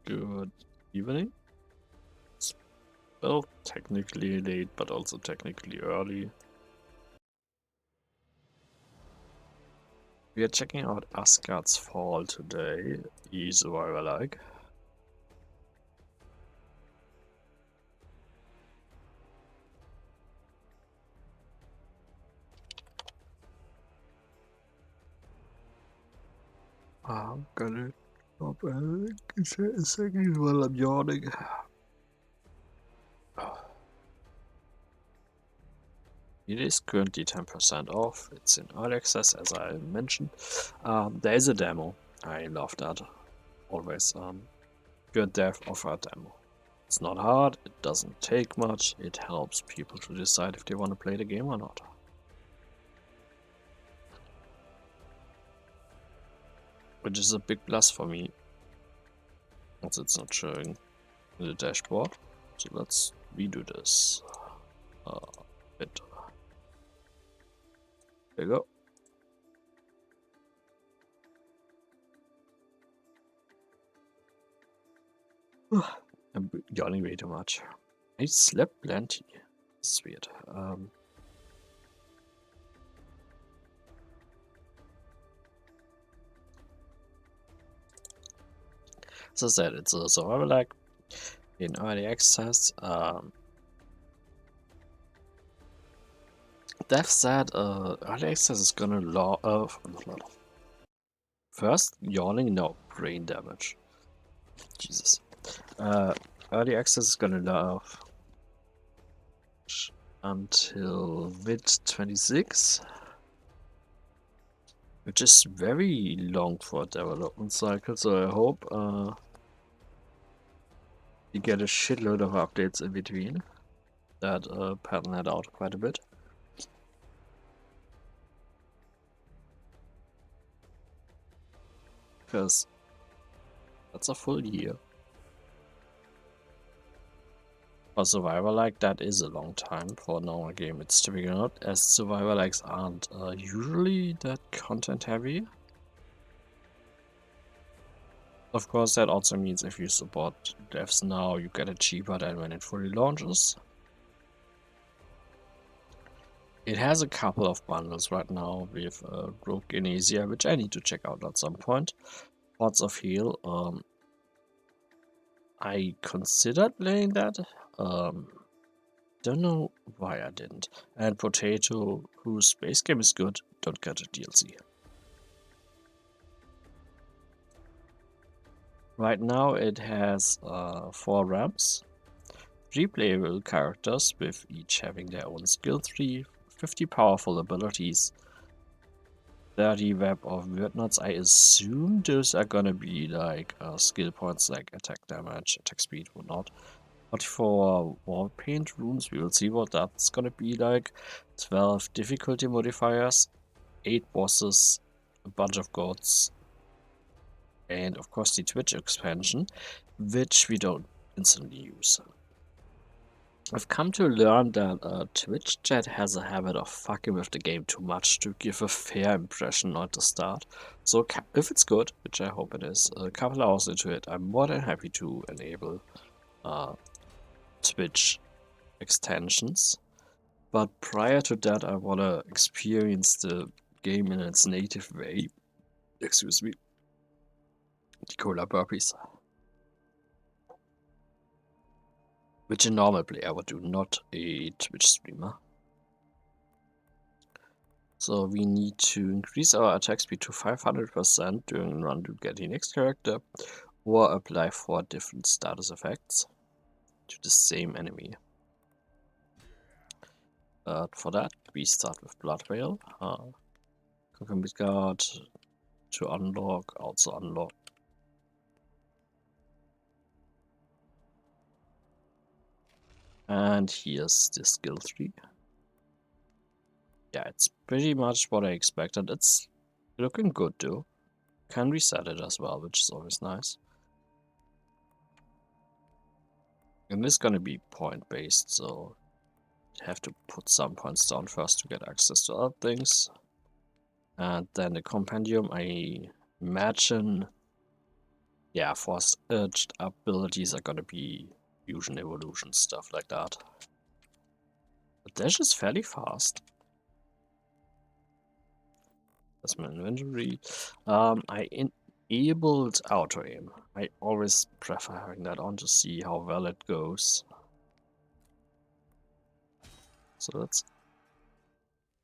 Good evening. It's well, technically late, but also technically early. We are checking out Asgard's Fall today. He's survivor-like. I'm gonna stop a second while I'm yawning. It is currently 10% off. It's in early access, as I mentioned. There is a demo. I love that. Always good dev offer a demo. It's not hard, it doesn't take much, it helps people to decide if they want to play the game or not. Which is a big plus for me, as it's not showing in the dashboard. So let's redo this. Bit. There you go. I'm yawning way too much. I slept plenty. This is weird. As I said, it's a survival like in early access. Dev said early access is gonna first yawning, no brain damage. Jesus. Early access is gonna love until mid 26, which is very long for a development cycle. So I hope you get a shitload of updates in between that pattern that out quite a bit. Because that's a full year. For survivor like that is a long time for a normal game. It's typically not, as survivor likes aren't usually that content heavy. Of course, that also means if you support devs now, you get it cheaper than when it fully launches. It has a couple of bundles right now with Rogue Genesia, which I need to check out at some point. Pots of Heal, I considered playing that. Don't know why I didn't. And Potato, whose base game is good, don't get a DLC. Right now it has 4 ramps, 3 playable characters with each having their own skill tree, 50 powerful abilities, 30 web of word knots. I assume those are gonna be like skill points like attack damage, attack speed, whatnot. But for wall paint runes, we will see what that's gonna be like. 12 difficulty modifiers, 8 bosses, a bunch of gods, and of course the Twitch expansion, which we don't instantly use. I've come to learn that Twitch chat has a habit of fucking with the game too much to give a fair impression at the start. So if it's good, which I hope it is, a couple hours into it, I'm more than happy to enable Twitch extensions. But prior to that, I want to experience the game in its native way. Excuse me. The cola burpees. Which a normal player would do, not a Twitch streamer. So we need to increase our attack speed to 500% during run to get the next character, or apply 4 different status effects to the same enemy. For that, we start with Blood Whale. Conquer Guard to unlock, also unlock. And here's the skill tree. Yeah, it's pretty much what I expected. It's looking good though. Can reset it as well, which is always nice. And this is gonna be point based, so you have to put some points down first to get access to other things. And then the compendium, I imagine Yeah, forced abilities are gonna be fusion, evolution, stuff like that. The dash is fairly fast. That's my inventory. I enabled auto aim. I always prefer having that on to see how well it goes. So let's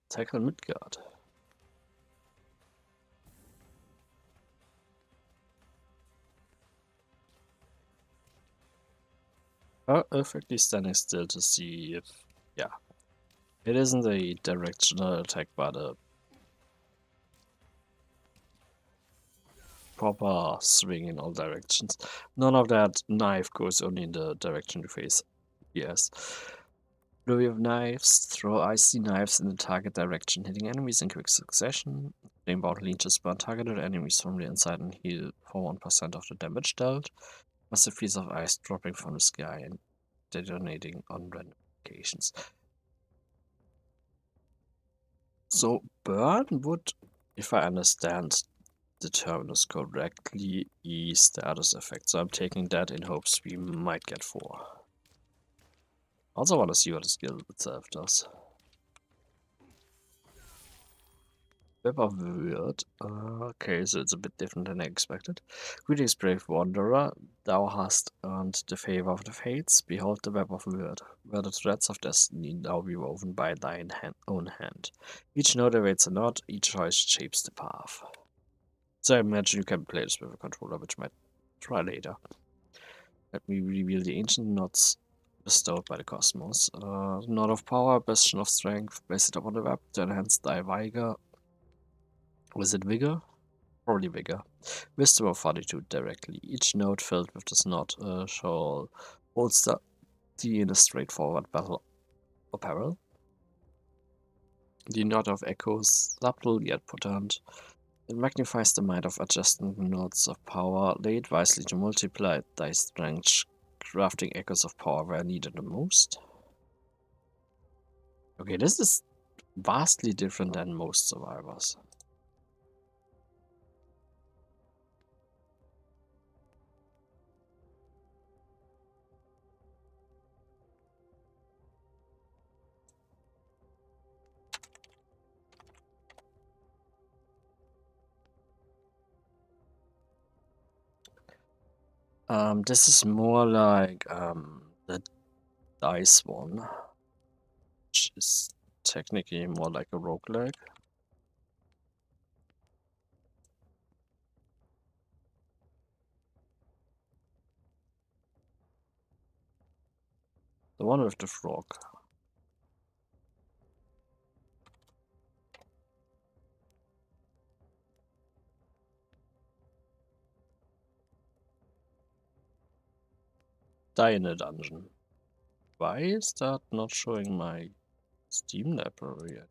tackle Midgard. Perfectly standing still to see if, yeah, it isn't a directional attack, but a proper swing in all directions. None of that knife goes only in the direction you face. Yes. Flurry of knives. Throw icy knives in the target direction, hitting enemies in quick succession. Flame bound leeches burn targeted enemies from the inside and heal for 1% of the damage dealt. Massive piece of ice dropping from the sky and detonating on random occasions. So burn would, if I understand the terminus correctly, is status effect. So I'm taking that in hopes we might get 4. Also want to see what the skill itself does. Web of Word. Okay, so it's a bit different than I expected. Greetings, brave wanderer. Thou hast earned the favor of the fates. Behold the web of Word, where the threads of destiny now be woven by thine own hand. Each node awaits a node, each choice shapes the path. So I imagine you can play this with a controller, which might try later. Let me reveal the ancient nods bestowed by the cosmos. Nod of power, bastion of strength, base it upon the web, to enhance thy vigor. Was it vigor? Probably vigor. Wisdom of fortitude directly. Each node filled with this nod shall bolster thee in a straightforward battle or peril. The nod of echoes, subtle yet potent. It magnifies the might of adjusting nodes of power, lay it wisely to multiply thy strength, crafting echoes of power where needed the most. Okay, this is vastly different than most survivors. This is more like the dice one, which is technically more like a roguelike. The one with the frog. Die in a dungeon. Why is that not showing my Steam library yet?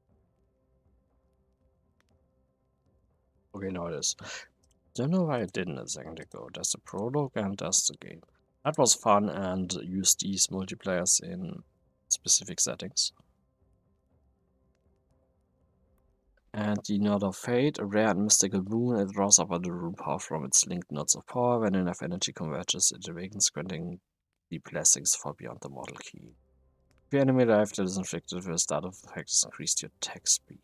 Okay, now it is. Don't know why it didn't a second ago. There's the prologue and there's the game. That was fun and used these multiplayers in specific settings. And the Knot of Fate, a rare and mystical boon, it draws upon the rune power from its linked knots of power. When enough energy converges, it awakens, granting the blessings for beyond the mortal key. If your enemy life that is inflicted with a start of effect has increased your attack speed.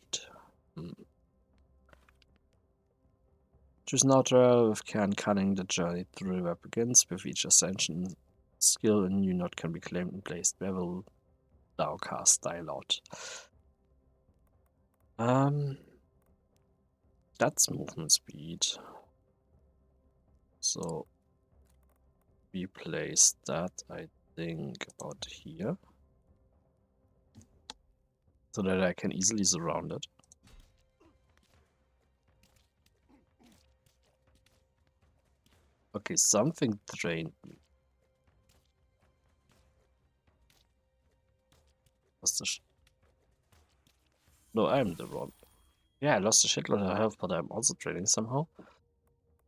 Choose neutral with care and cunning. The journey through the web begins. With each ascension skill, a new knot can be claimed and placed. Where will thou cast thy lot? That's movement speed. So we place that, I think, about here, so that I can easily surround it. Okay, something drained me. What's the No, I'm the one. Yeah, I lost a shitload of health, but I'm also draining somehow.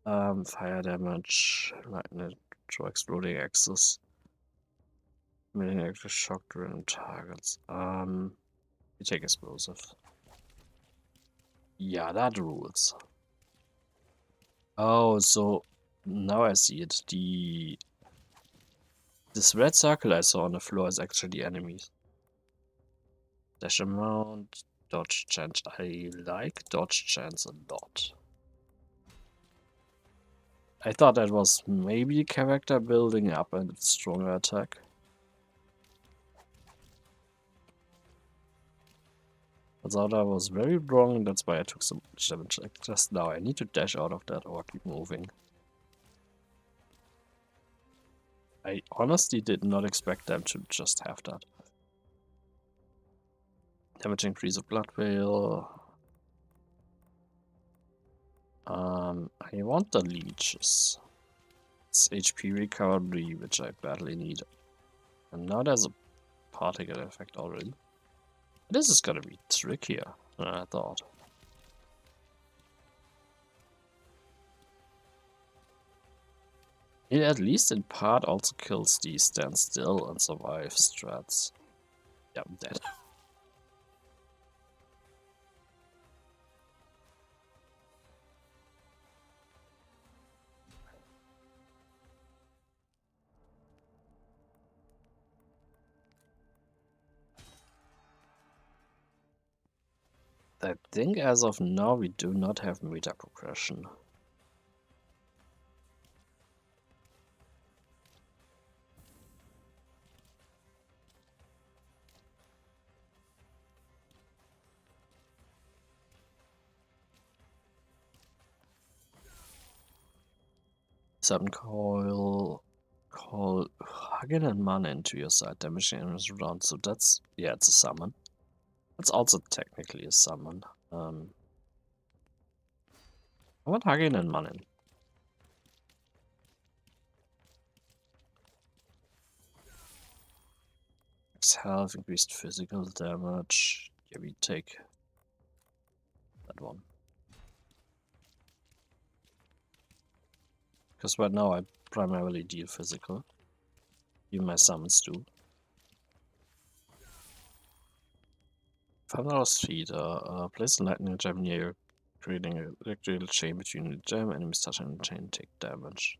Fire damage, lightning, throw exploding axes. Meaning extra shock during targets. We take explosive. Yeah, that rules. Oh, so Now I see it. This red circle I saw on the floor is actually enemies. Dash amount, dodge chance. I like dodge chance a lot. I thought that was maybe character building up and stronger attack. I thought I was very wrong, that's why I took some damage just now. I need to dash out of that or keep moving. I honestly did not expect them to just have that. Damage increase of blood veil. I want the leeches. It's HP recovery, which I badly need. And now there's a particle effect already. This is gonna be trickier than I thought. It at least in part also kills the stand still and survive strats. Yeah, I'm dead. I think as of now we do not have meta progression. Sudden call Hagen and Mana into your side, damaging enemies around. So that's, yeah, it's a summon. It's also technically a summon. I want Hagen and Mana. Max health, increased physical damage. Yeah, we take that one. Because right now I primarily deal physical. Even my summons do. Thunderous feet. Place a lightning gem near you, creating a electrical chain between the gem. Enemies touching the chain take damage.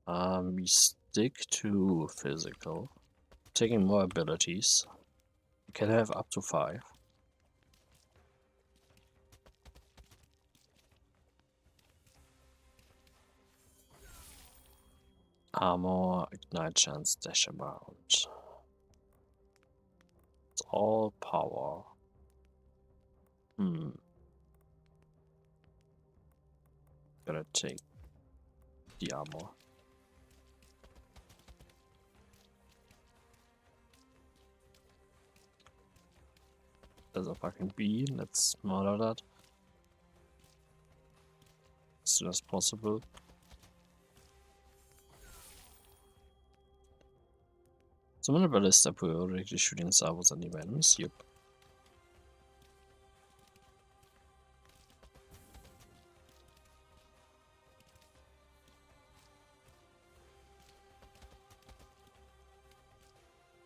We stick to physical. Taking more abilities. You can have up to 5. Armor, ignite chance, dash amount. It's all power. Gotta take the armor. There's a fucking bee, let's murder that as soon as possible. Summon a ballista periodically shooting salvos at nearby enemies. Yep.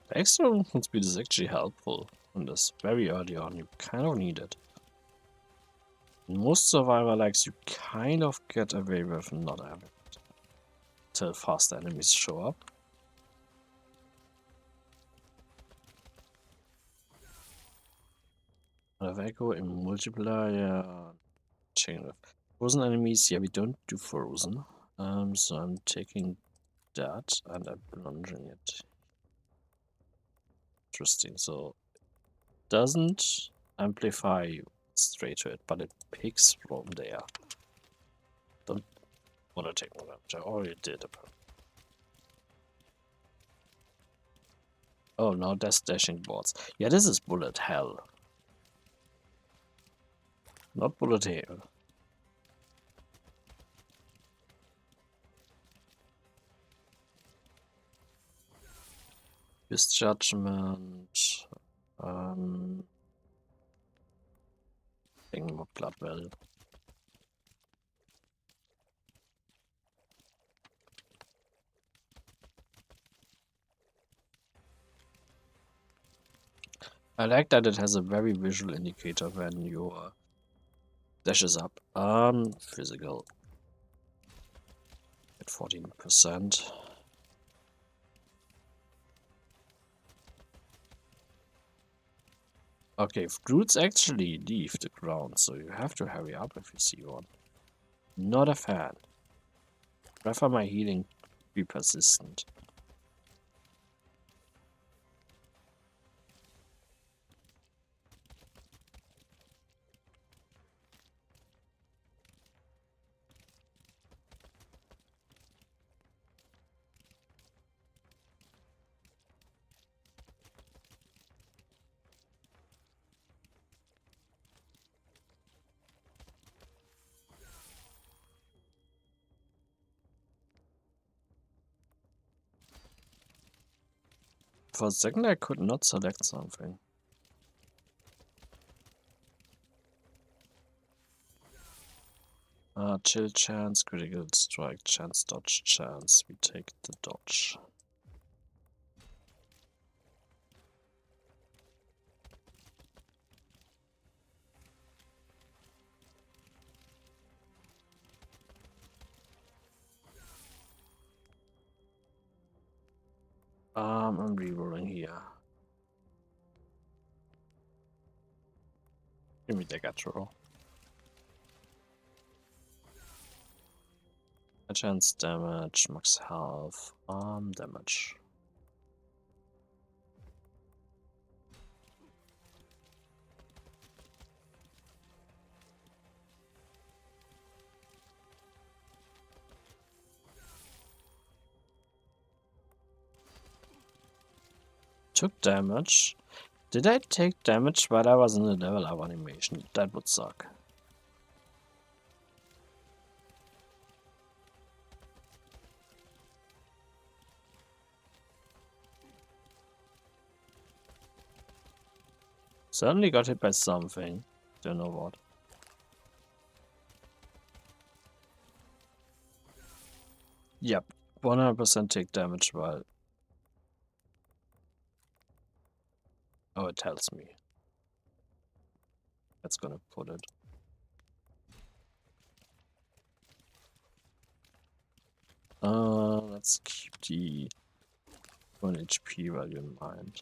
The extra movement speed is actually helpful on this very early on. You kind of need it. In most survivor likes you kind of get away with not having it till fast enemies show up. If I go in multiplier, chain of frozen enemies, yeah, we don't do frozen. So I'm taking that and I'm plunging it. Interesting. So doesn't amplify you straight to it, but it picks from there. Don't want to take more damage. I already did. Oh, now there's dashing boards. Yeah, this is bullet hell. Not bullet hail. Misjudgment. Taking more blood well. I like that it has a very visual indicator when your dash is up. Physical. At 14%. Okay, fruits actually leave the ground, so you have to hurry up if you see one. Not a fan. Prefer my healing be persistent. For a second I could not select something. Chill chance, critical strike chance, dodge chance. We take the dodge. I'm rerolling here. Give me the gut roll. A chance damage, max health, damage. Took damage. Did I take damage while I was in the level up animation? That would suck. Certainly got hit by something. Don't know what. Yep, 100% take damage while... Oh, it tells me. That's gonna put it. Let's keep the 1 HP value in mind.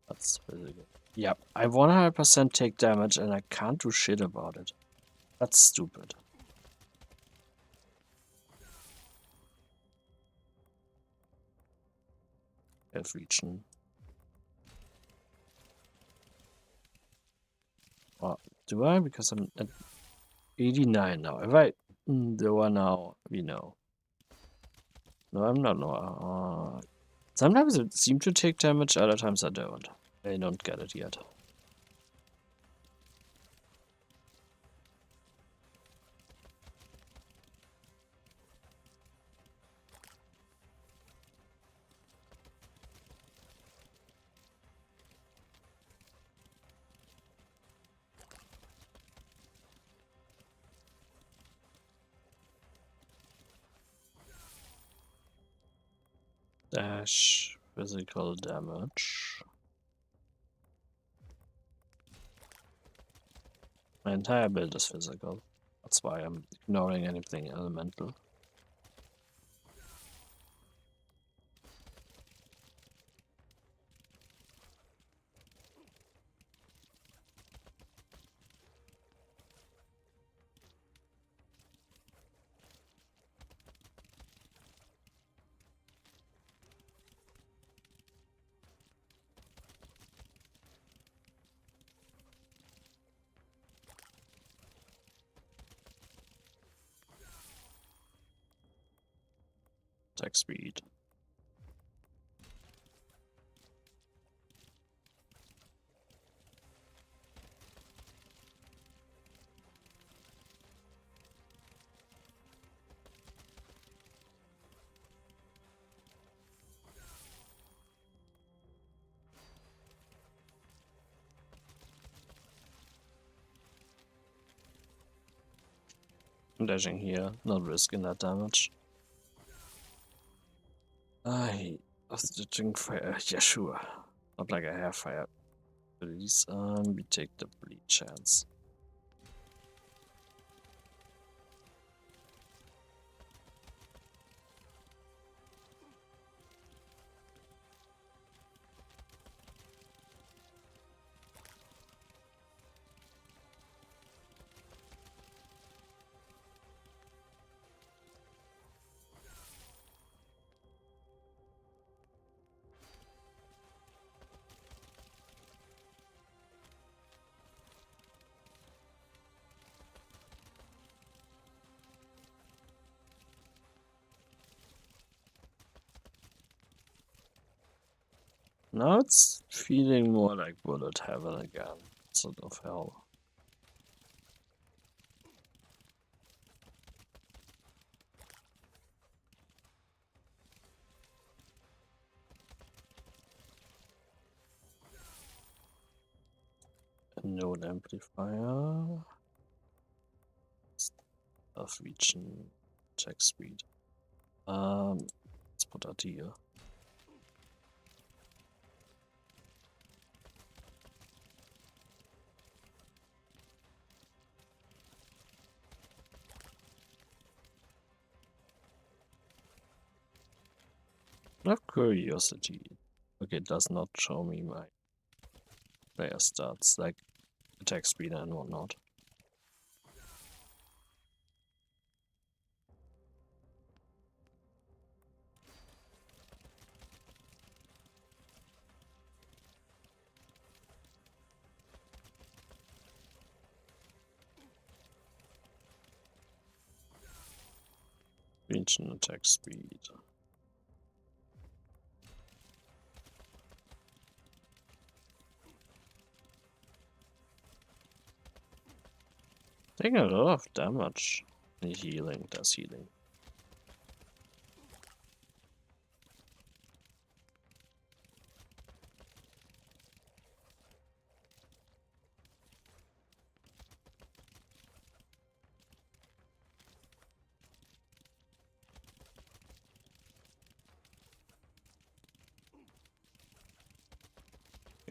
That's really good. Yep, I 100% take damage and I can't do shit about it. That's stupid. Health region. Well, do I? Because I'm at 89 now. If I do I now, we know. No, I'm not. No. Sometimes it seems to take damage, other times I don't. I don't get it yet. Dash physical damage. My entire build is physical. That's why I'm ignoring anything elemental. Attack speed. I'm dashing here, not risking that damage. I was stitching fire. Yeah, sure. Not like I have fire. Please, we take the bleed chance. Now it's feeling more like bullet heaven again, instead of hell. A node amplifier. Of region check speed. Let's put that here. Out of curiosity. Okay, it does not show me my player stats, like attack speed and whatnot. Region attack speed. Taking a lot of damage. Healing, does healing.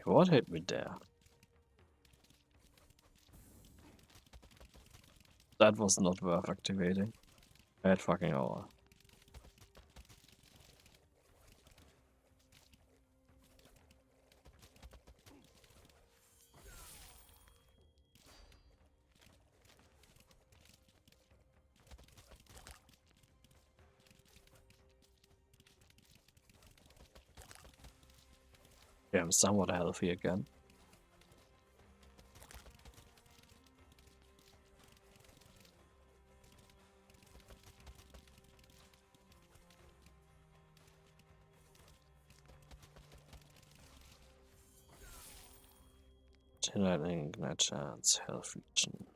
What hit me there? That was not worth activating. Bad fucking hour. Yeah, I'm somewhat healthy again. Lightning, ignite chance, health region.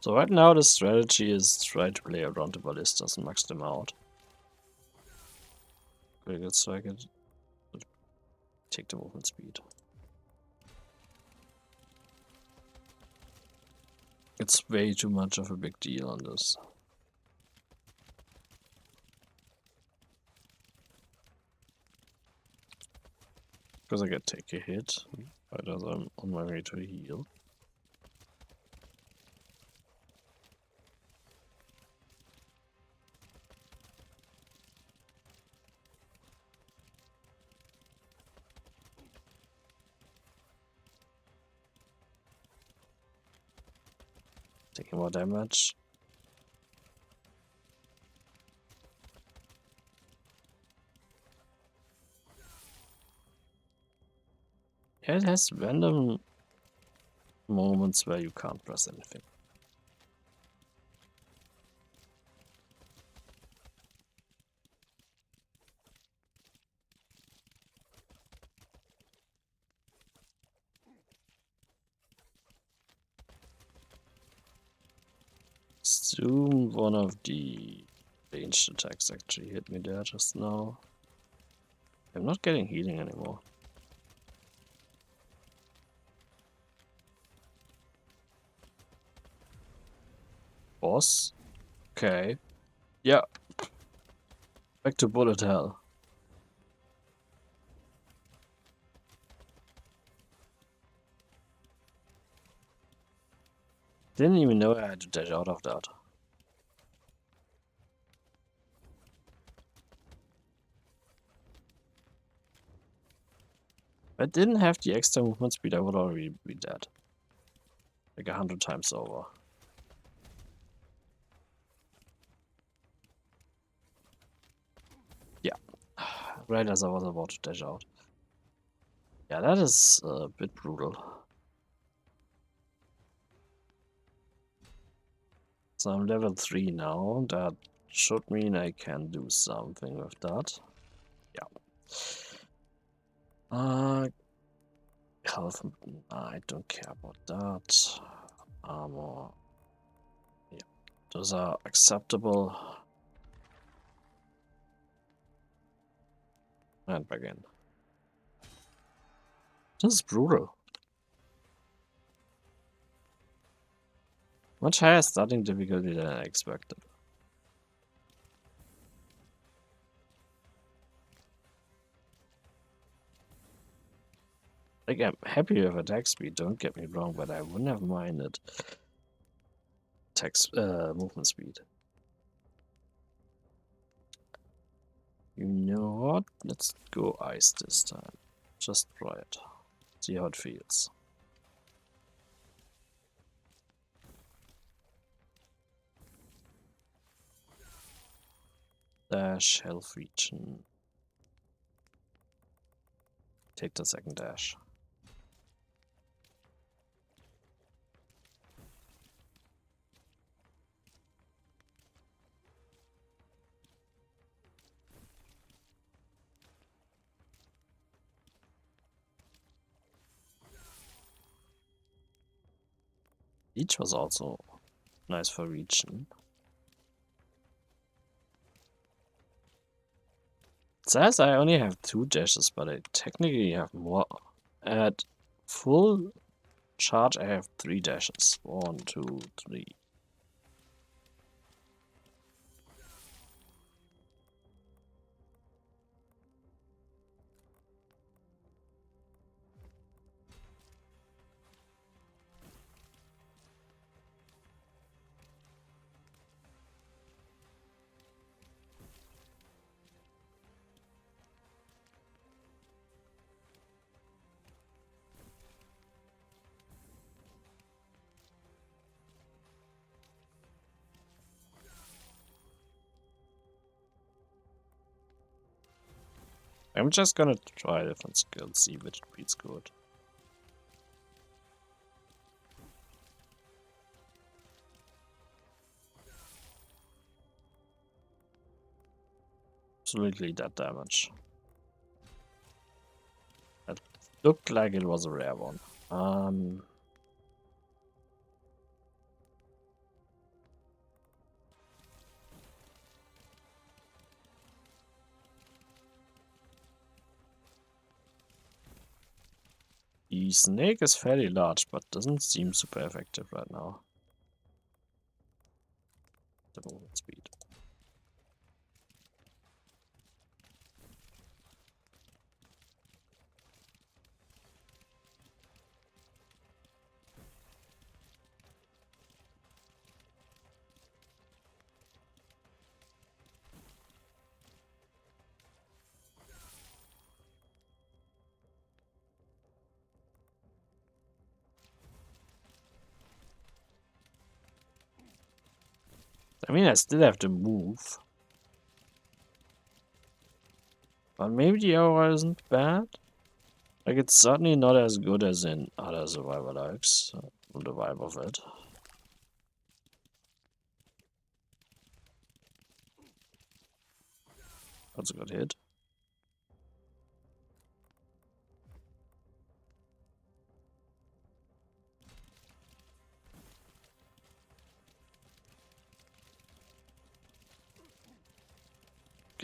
So right now the strategy is try to play around the ballistas and max them out. Critical strike it. Take the movement speed. It's way too much of a big deal on this. Because I get take a hit right as I'm on my way to heal. Taking more damage. Yeah, it has random moments where you can't press anything. assume one of the ranged attacks actually hit me there just now. I'm not getting healing anymore. Boss? Okay. Yeah. Back to bullet hell. Didn't even know I had to dash out of that. If I didn't have the extra movement speed, I would already be dead. Like 100 times over. Yeah. Right as I was about to dash out. Yeah, that is a bit brutal. So I'm level 3 now. That should mean I can do something with that. Yeah. Health. I don't care about that. Armor. Yeah. Those are acceptable. And back in. This is brutal. Much higher starting difficulty than I expected. Like, I'm happy with attack speed, don't get me wrong, but I wouldn't have minded movement speed. You know what? Let's go ice this time. Just try it. See how it feels. Dash, health region. Take the second dash. Each was also nice for region. It says I only have 2 dashes, but I technically have more. At full charge, I have 3 dashes. 1, 2, 3. I'm just gonna try different skills, see which beats good. Absolutely that damage. That looked like it was a rare one. The snake is fairly large, but doesn't seem super effective right now. The movement speed. I mean, I still have to move. But maybe the aura isn't bad. Like, it's certainly not as good as in other survival likes. From the vibe of it. That's a good hit.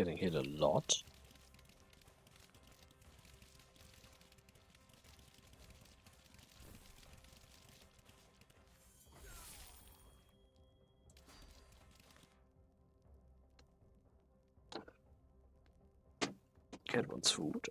getting hit a lot. Cat wants food.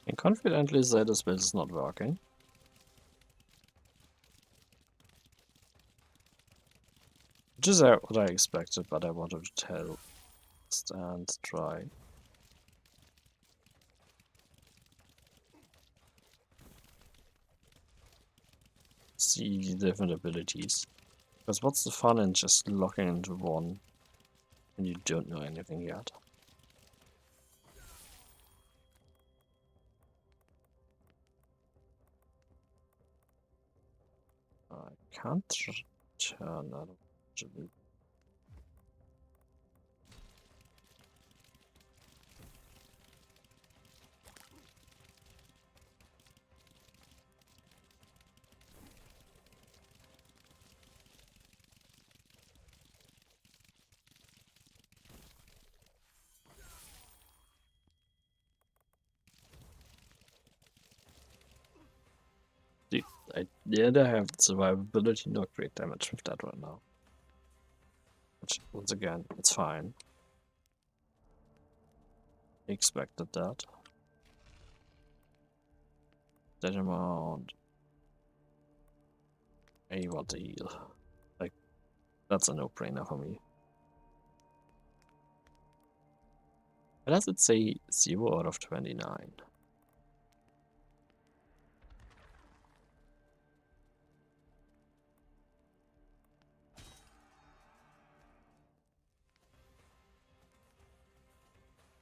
I can confidently say this build is not working. Which is what I expected, but I wanted to test and try. See the different abilities. Because what's the fun in just locking into one when you don't know anything yet? I can't turn that on. Yeah, they have survivability, not great damage with that right now. Which, once again, it's fine. I expected that. That amount. I want to heal. Like, that's a no-brainer for me. Why does it say 0 out of 29?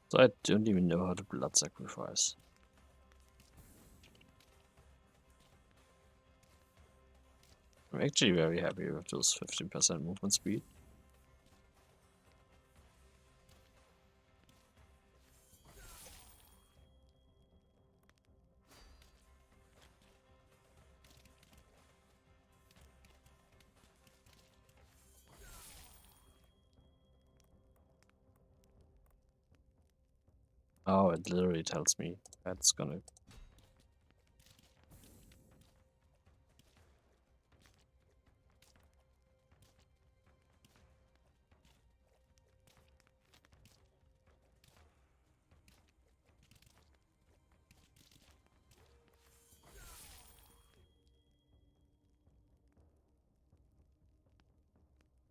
So I don't even know how to blood sacrifice. I'm actually very happy with those 15% movement speed. Oh, it literally tells me that's gonna...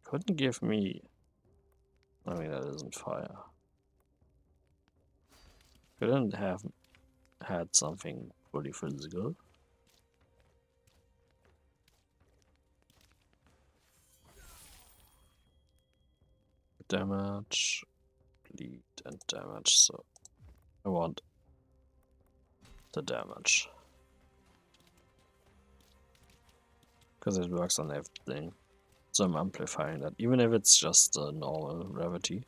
Couldn't give me... I mean, that isn't fire. Couldn't have had something fully physical. damage, bleed, and damage. So I want the damage. Because it works on everything. So I'm amplifying that, even if it's just a normal gravity.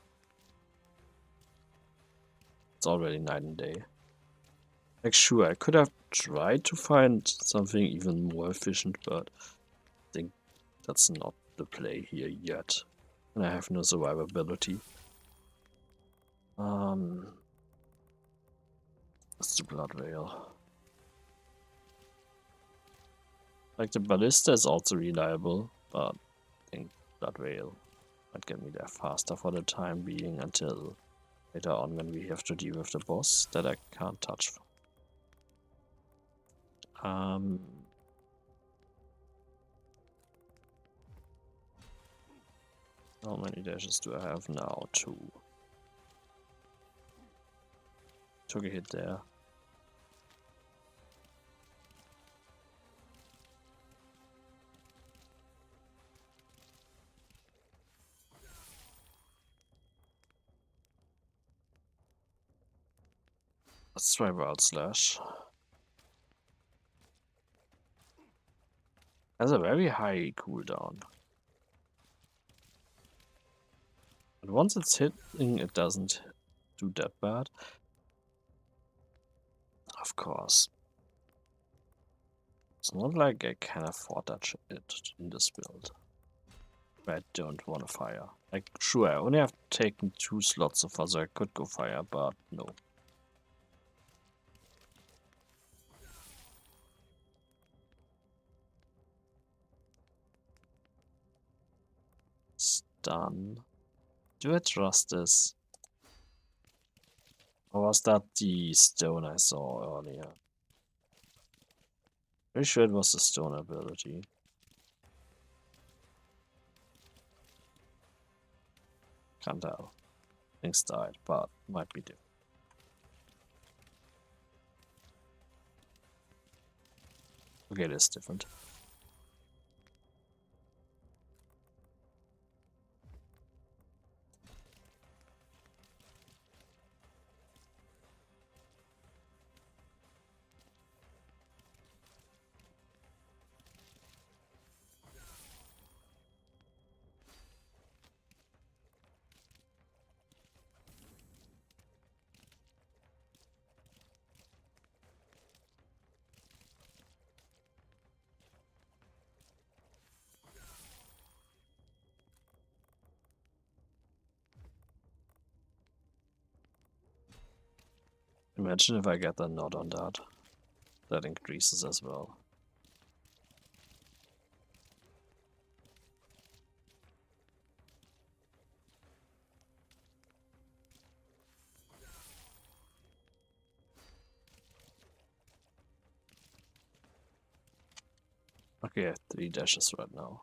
It's already night and day. Like, sure, I could have tried to find something even more efficient, but I think that's not the play here yet. And I have no survivability. That's the Blood Veil. Like, the Ballista is also reliable, but I think Blood Veil might get me there faster for the time being until later on when we have to deal with the boss that I can't touch. How many dashes do I have now? 2. Took a hit there. Let's try Wild Slash. Has a very high cooldown. But once it's hitting, it doesn't do that bad. Of course. It's not like I can afford that shit in this build. I don't want to fire. Like, sure, I only have taken 2 slots so far, so I could go fire, but no. Stun. Do I trust this? Or was that the stone I saw earlier? Pretty sure it was the stone ability. Can't tell. Things died, but might be different. Okay, it is different. Imagine if I get a nod on that. That increases as well. Okay, I have 3 dashes right now.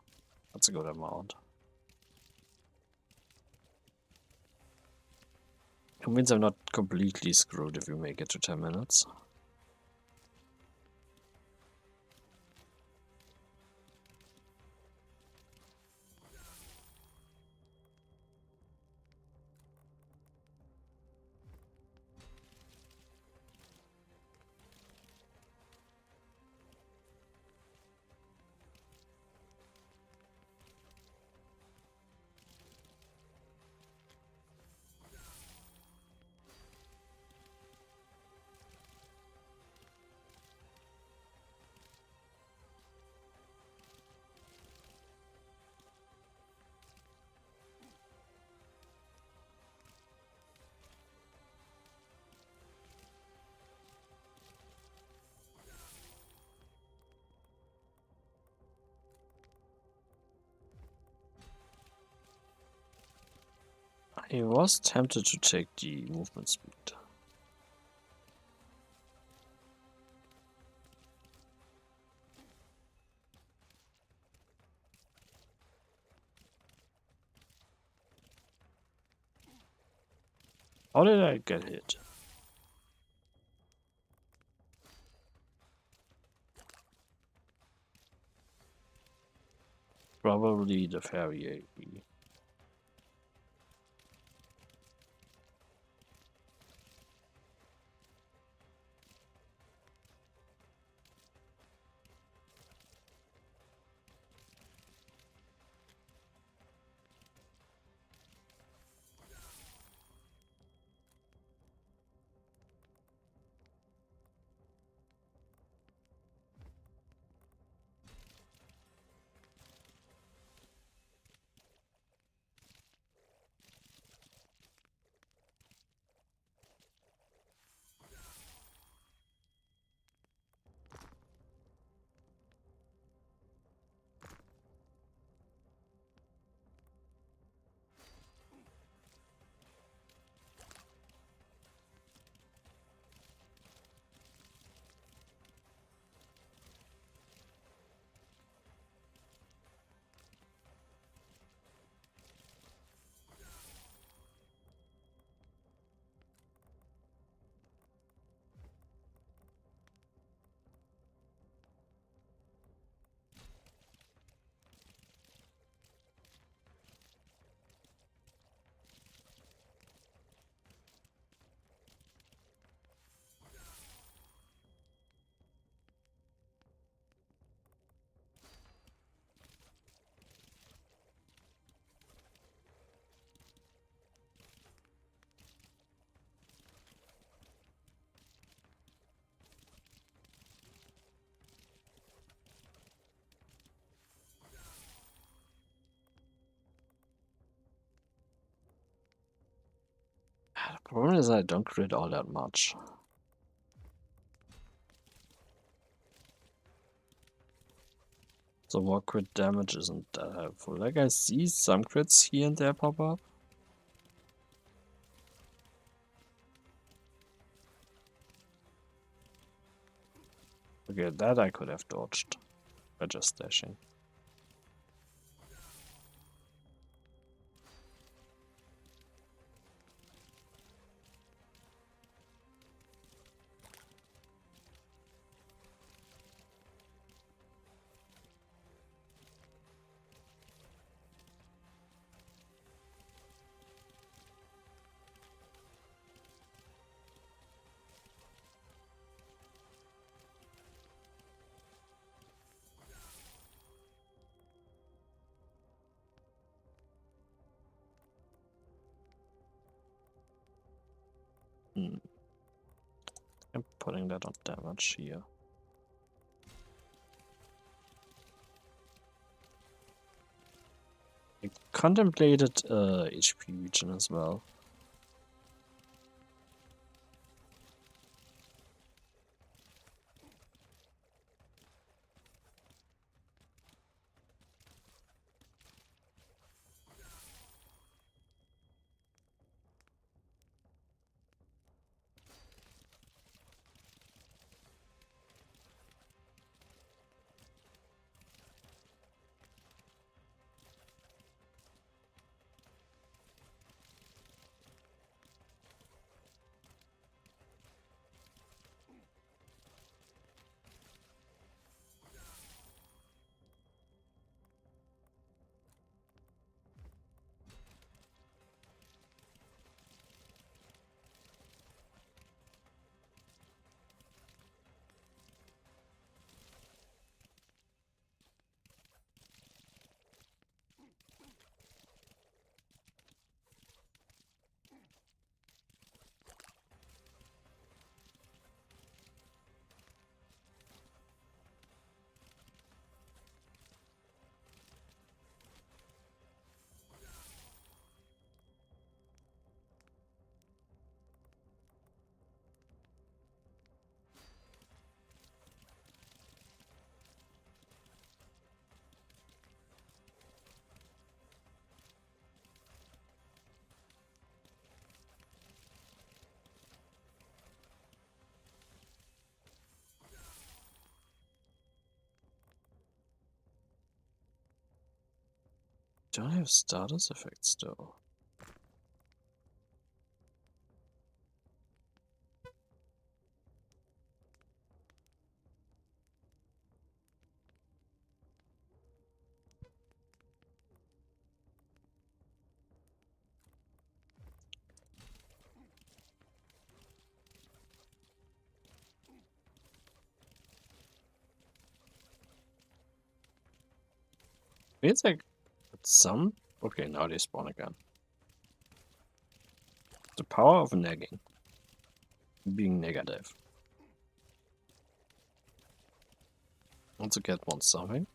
That's a good amount. It means I'm not completely screwed if we make it to 10 minutes. I was tempted to take the movement speed. How did I get hit? Probably the fairy AP. Problem is I don't crit all that much. So more crit damage isn't that helpful. Like I see some crits here and there pop up. Okay, that I could have dodged by just dashing. I'm putting that on damage here. I contemplated HP regen as well. Don't have status effects though. It's like some. Okay, now they spawn again. The power of nagging. Being negative. Once a cat wants something.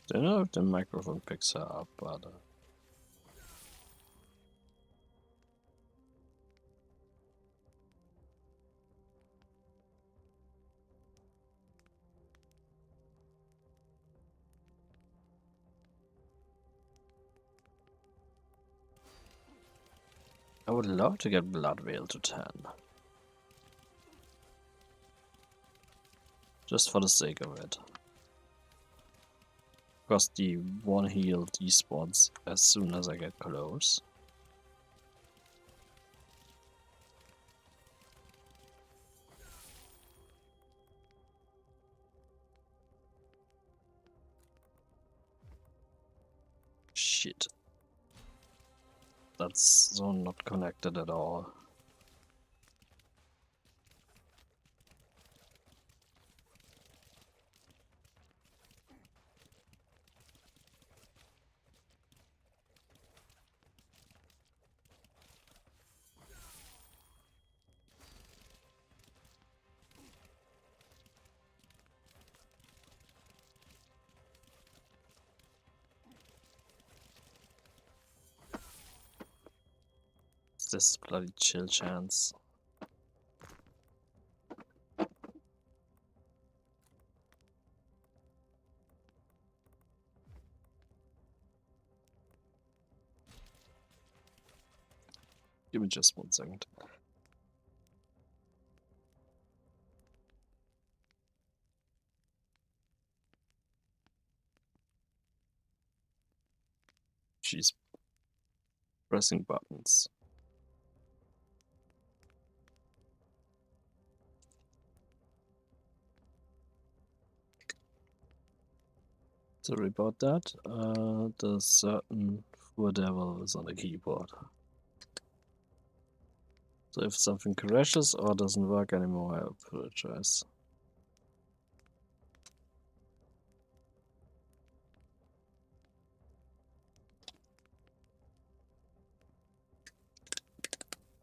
Don't know if the microphone picks her up, but I would love to get Blood Veil to 10. Just for the sake of it. Because the one heal despawns as soon as I get close. Shit. That's so not connected at all. This bloody chill chance. Give me just 1 second. She's pressing buttons. Sorry about that. The certain poor devil is on the keyboard. So if something crashes or doesn't work anymore, I apologize.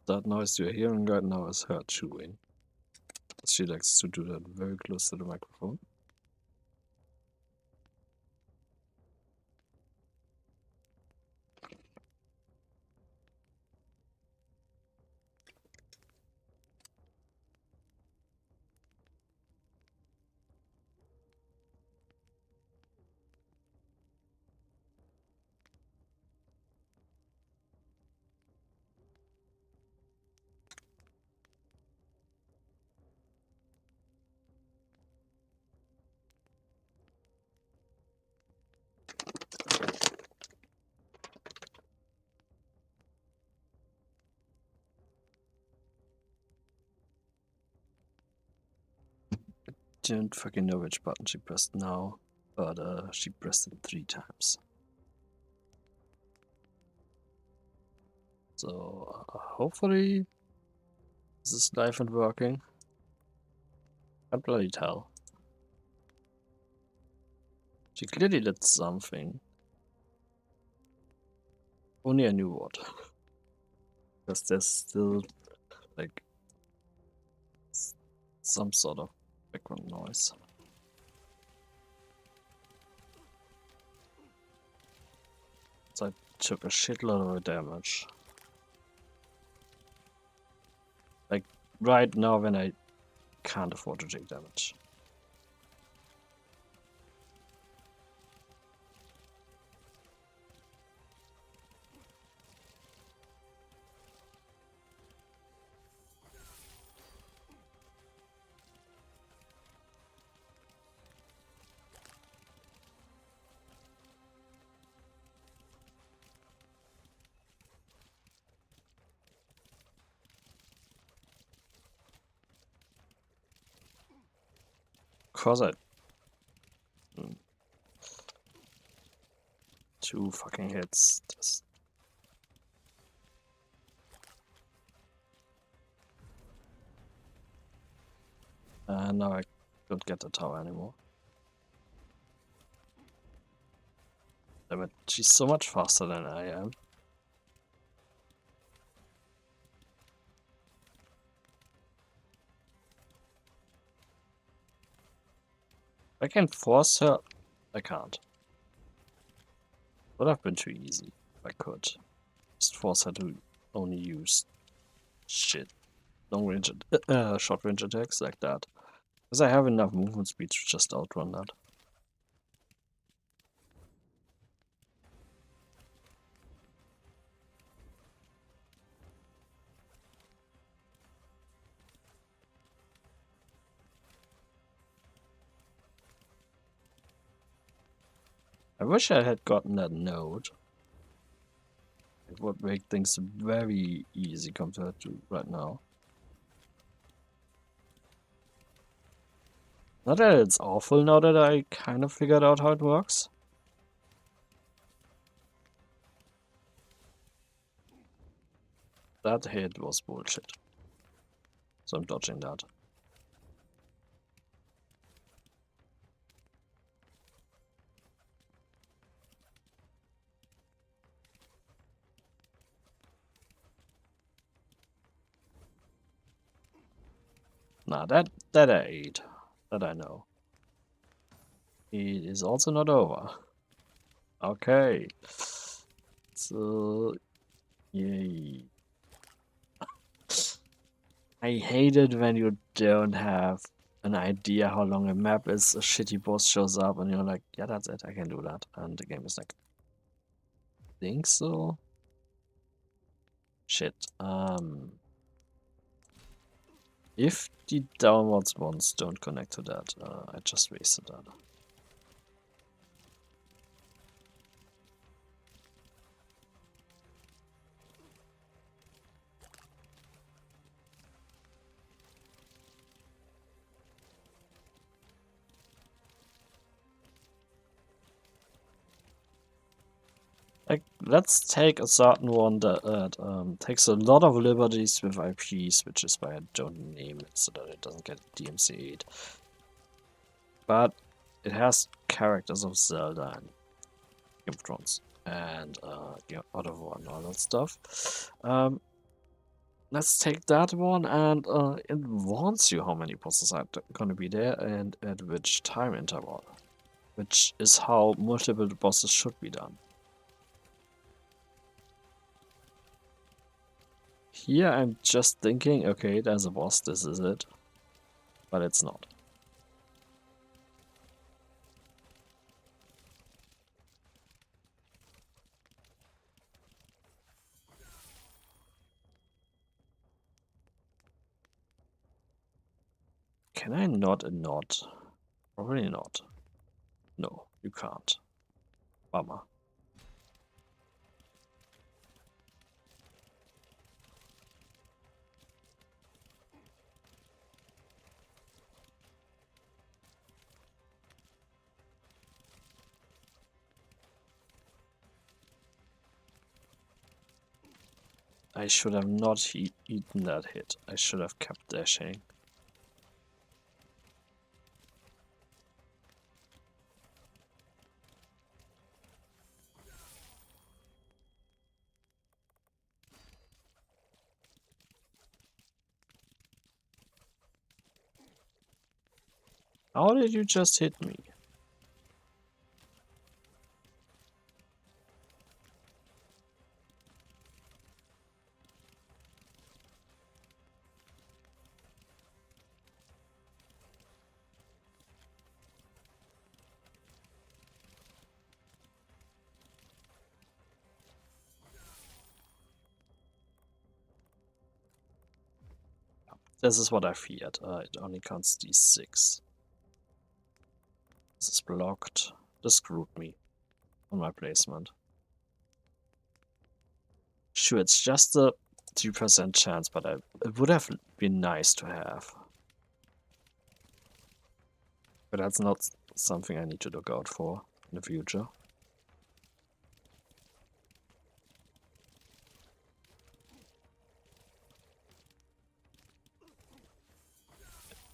That noise you're hearing right now is her chewing. She likes to do that very close to the microphone. Don't fucking know which button she pressed now, but she pressed it 3 times. So hopefully this is live and working. Can't bloody tell. She clearly did something. Only I knew what. Because there's still like some sort of background noise. So I took a shitload of damage. Like right now when I can't afford to take damage. Cause I... 2 fucking hits. Now I don't get the tower anymore. Damn it, she's so much faster than I am. I can force her. I can't. Would have been too easy if I could. Just force her to only use shit. Long range, short range attacks like that. Because I have enough movement speed to just outrun that. I wish I had gotten that node. It would make things very easy compared to right now. Not that it's awful now that I kind of figured out how it works. That hit was bullshit. So I'm dodging that. Nah, that I ate. That I know. It is also not over. Okay. So, yay. I hate it when you don't have an idea how long a map is, a shitty boss shows up, and you're like, yeah, that's it, I can do that. And the game is like, think so? Shit. If the downwards ones don't connect to that, I just wasted that. Like, let's take a certain one that takes a lot of liberties with IPs, which is why I don't name it so that it doesn't get DMCA'd. But it has characters of Zelda and Game of Thrones and God of War and all that stuff. Let's take that one, and it warns you how many bosses are gonna be there and at which time interval, which is how multiple bosses should be done. Here I'm just thinking, okay, there's a boss, this is it. But it's not. Can I not a nod? Probably not. No, you can't. Bummer. I should have not eaten that hit. I should have kept dashing. How did you just hit me? This is what I feared. It only counts these 6. This is blocked. This screwed me on my placement. Sure, it's just a 2% chance, but it would have been nice to have. But that's not something I need to look out for in the future.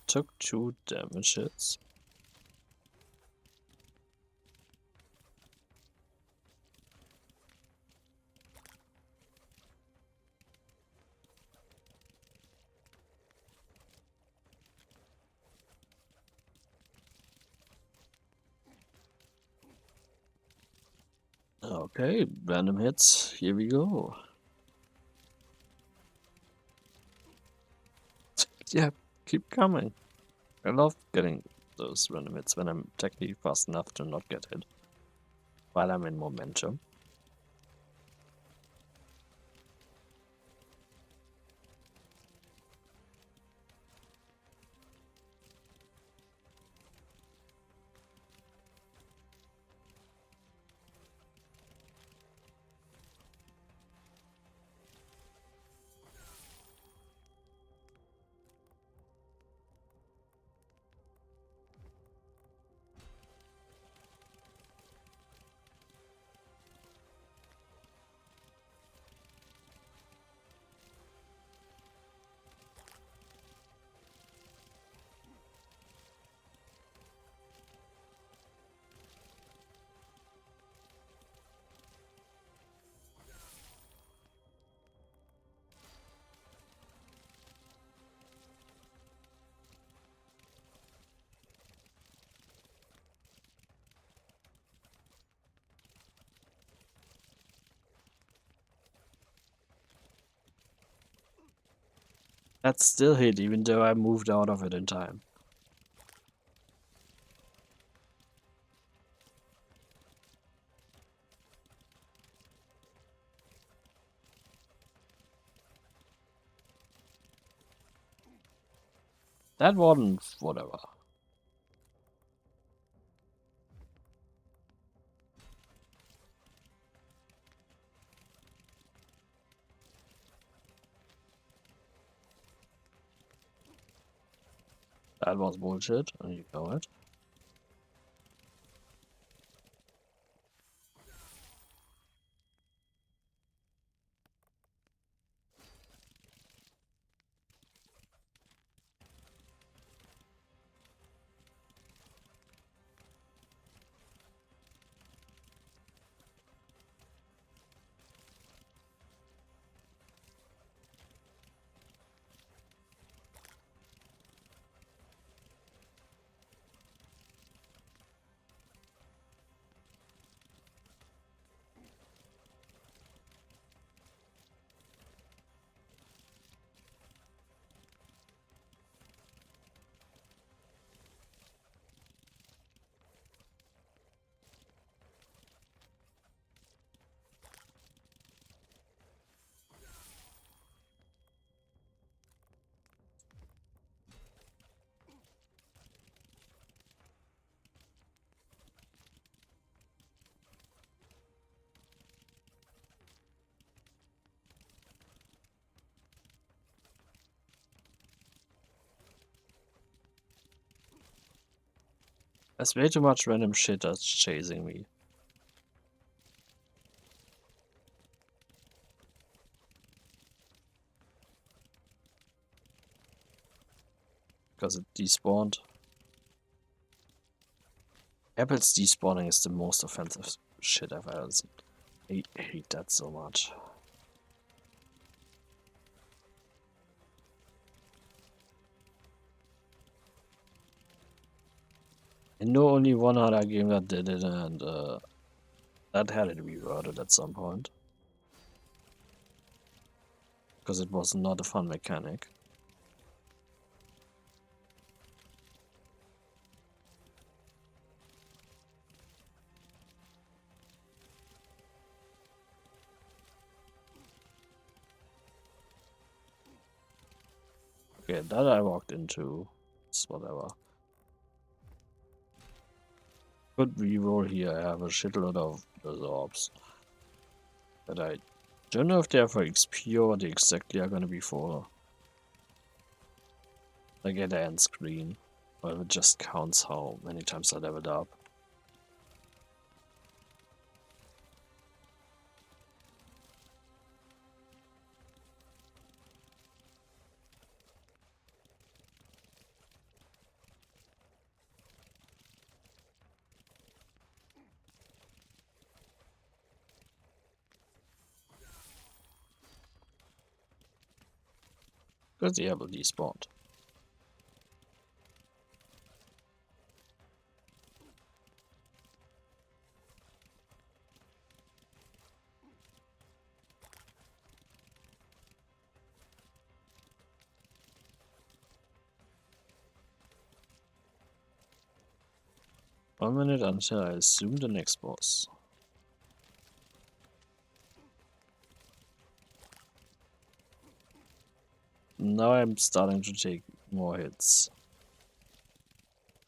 Took 2 damage hits. Okay, random hits. Here we go. Yeah, keep coming. I love getting those random hits when I'm technically fast enough to not get hit while I'm in momentum. That still hit, even though I moved out of it in time. That one, whatever. That was bullshit, and you know it. There's way too much random shit that's chasing me. Because it despawned. Apple's despawning is the most offensive shit I've ever seen. I hate that so much. I know only one other game that did it, and that had to be worded at some point. Because it was not a fun mechanic. Okay, that I walked into. It's whatever. Good reroll here. I have a shitload of those orbs. But I don't know if they're for XP or what they exactly are gonna be for. Like at the end screen. Or if it just counts how many times I leveled up. Because the apple despawned. 1 minute until I assume the next boss. Now I'm starting to take more hits.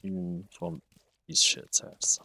Even from these shit sets.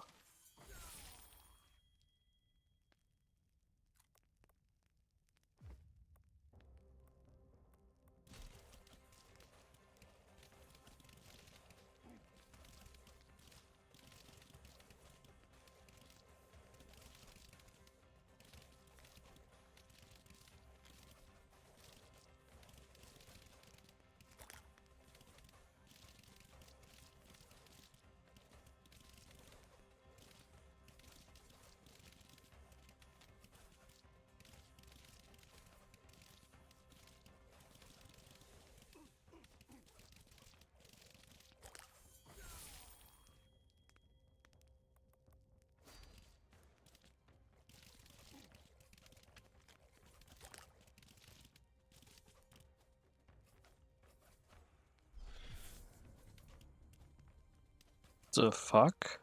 The fuck?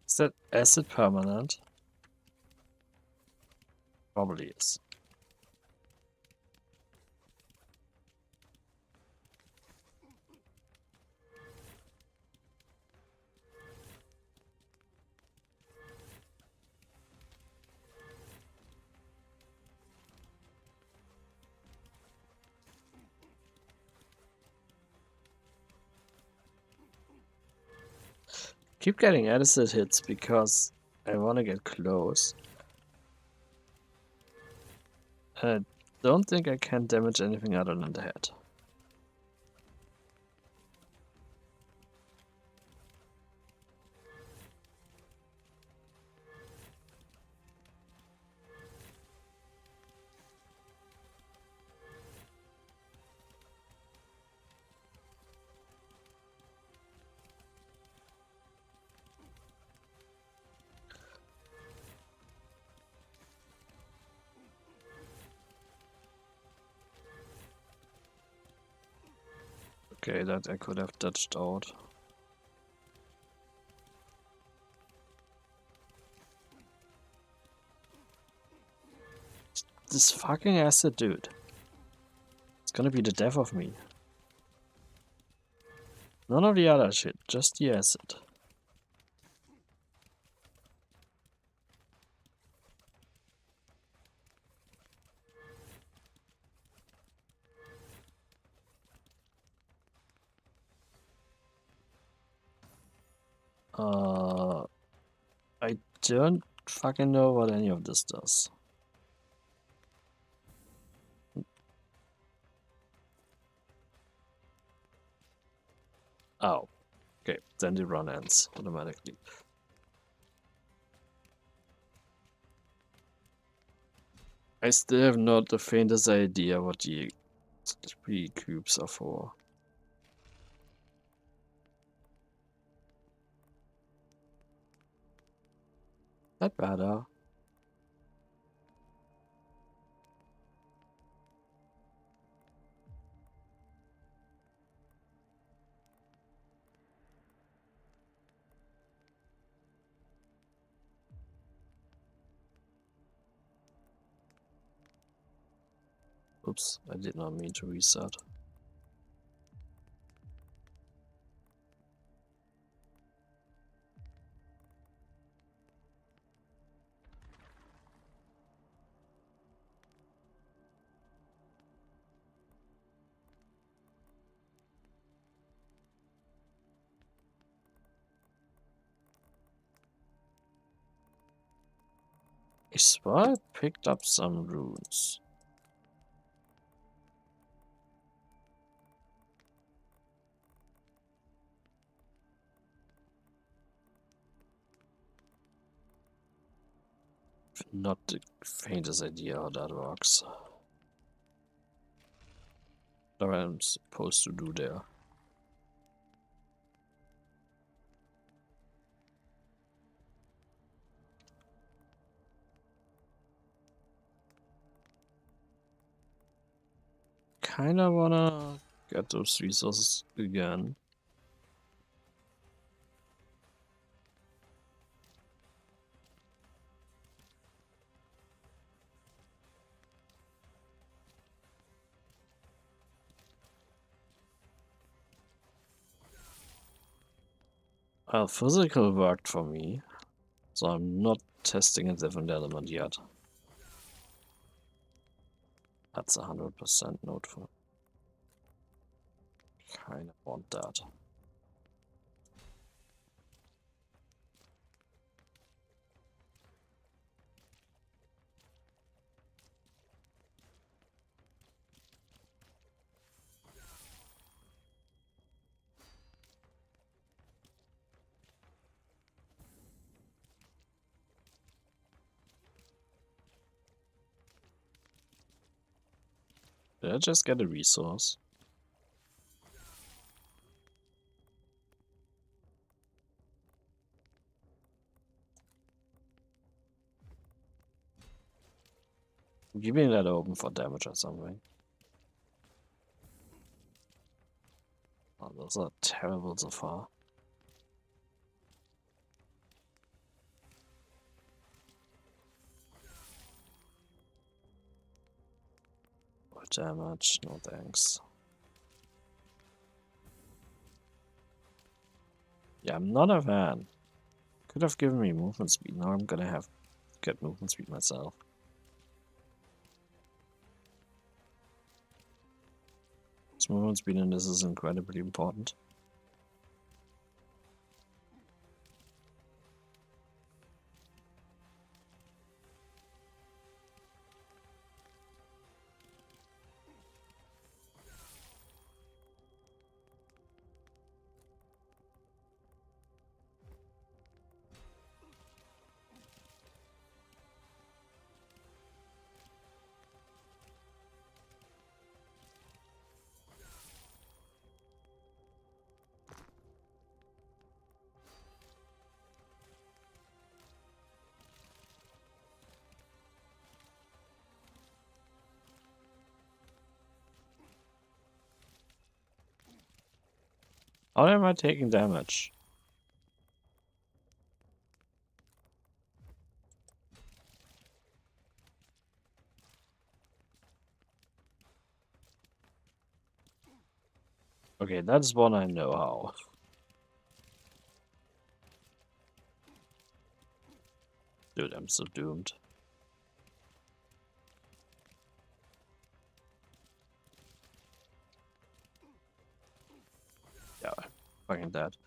Is that acid permanent? Probably is. Keep getting acid hits because I want to get close. I don't think I can damage anything other than the head. Okay, that I could have dodged out. This fucking acid dude. It's gonna be the death of me. None of the other shit, just the acid. I don't fucking know what any of this does. Oh. Okay, then the run ends automatically. I still have not the faintest idea what the 3 cubes are for. That better. Oops, I did not mean to reset. I swear I picked up some runes. Not the faintest idea how that works. What I'm supposed to do there. Kinda wanna get those resources again. Well, physical worked for me, so I'm not testing a different element yet. That's 100% noteful. Kinda want that. Did I just get a resource? I'm keeping that open for damage or something. Oh, those are terrible so far. More damage, no thanks. Yeah, I'm not a fan. Could have given me movement speed. Now I'm gonna have to get movement speed myself. This movement speed in this is incredibly important. How am I taking damage? Okay, that's one I know how. Dude, I'm so doomed. Yeah, fucking dead.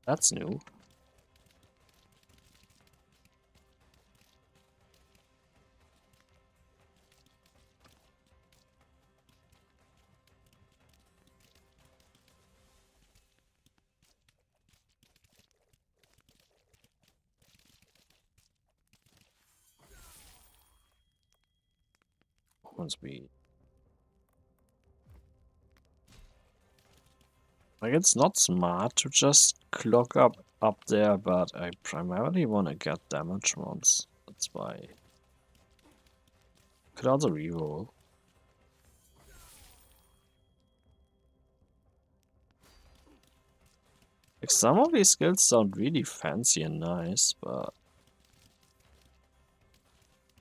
That's new. Movement speed. Like, it's not smart to just clock up there, but I primarily want to get damage once. That's why. Could also reroll. Like, some of these skills sound really fancy and nice, but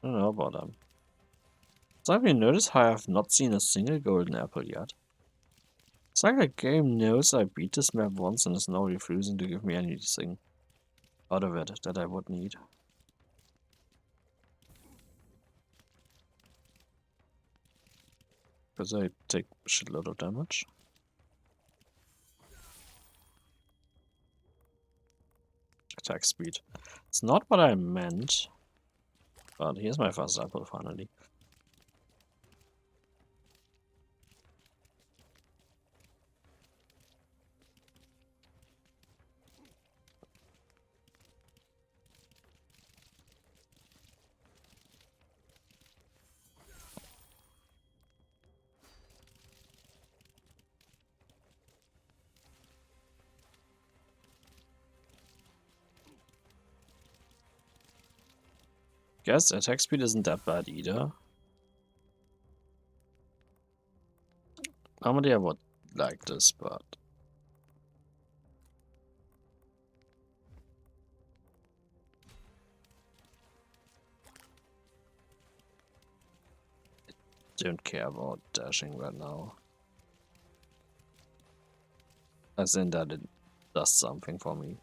I don't know about them. So have you noticed how I have not seen a single golden apple yet? It's like the game knows I beat this map once and is now refusing to give me anything out of it that I would need. Because I take a shitload of damage. Attack speed. It's not what I meant. But here's my first apple finally. Guess attack speed isn't that bad either. Normally I would like this, but don't care about dashing right now. As in that it does something for me.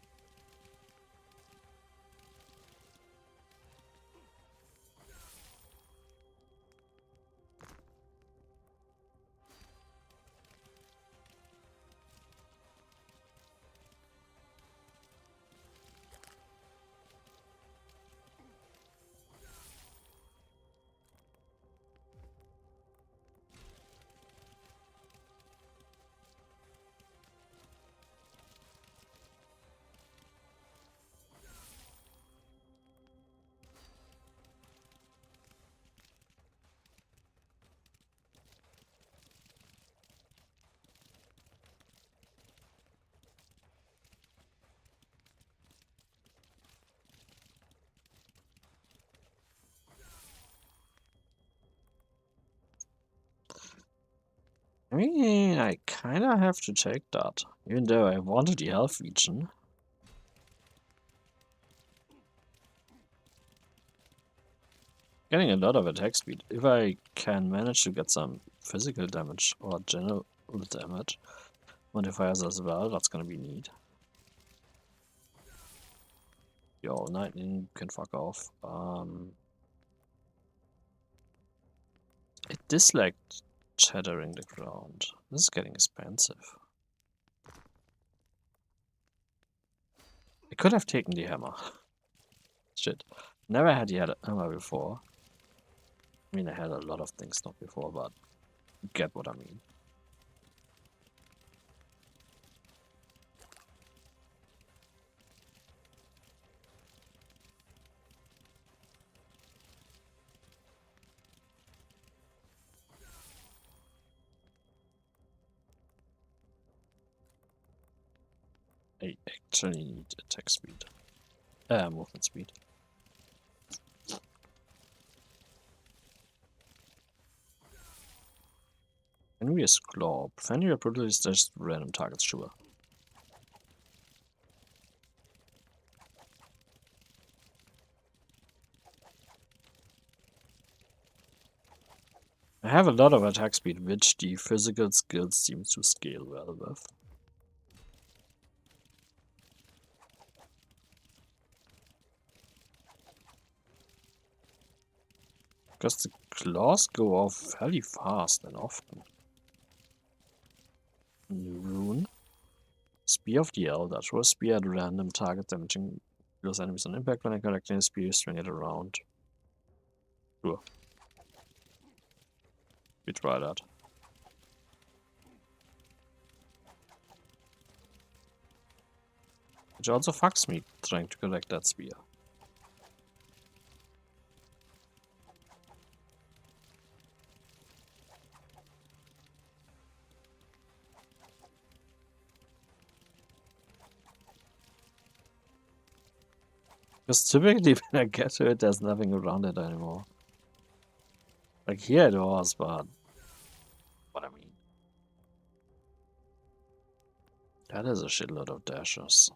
I mean, I kinda have to take that, even though I wanted the health region. Getting a lot of attack speed. If I can manage to get some physical damage or general damage modifiers as well, that's gonna be neat. Yo, lightning can fuck off. It disliked shattering the ground. This is getting expensive. I could have taken the hammer. Shit. Never had the hammer before. I mean, I had a lot of things not before, but you get what I mean. I actually need attack speed. Movement speed. Can we explore? Preventing your brutally just random targets, sure. I have a lot of attack speed, which the physical skills seem to scale well with. Because the claws go off fairly fast and often. New rune. Spear of the Elder. Throw a spear at random target, damaging those enemies on impact. When I collecting a spear, swing it around. Sure. We try that. Which also fucks me trying to collect that spear. Because typically when I get to it, there's nothing around it anymore. Like here it was, but what I mean. That is a shitload of dashes.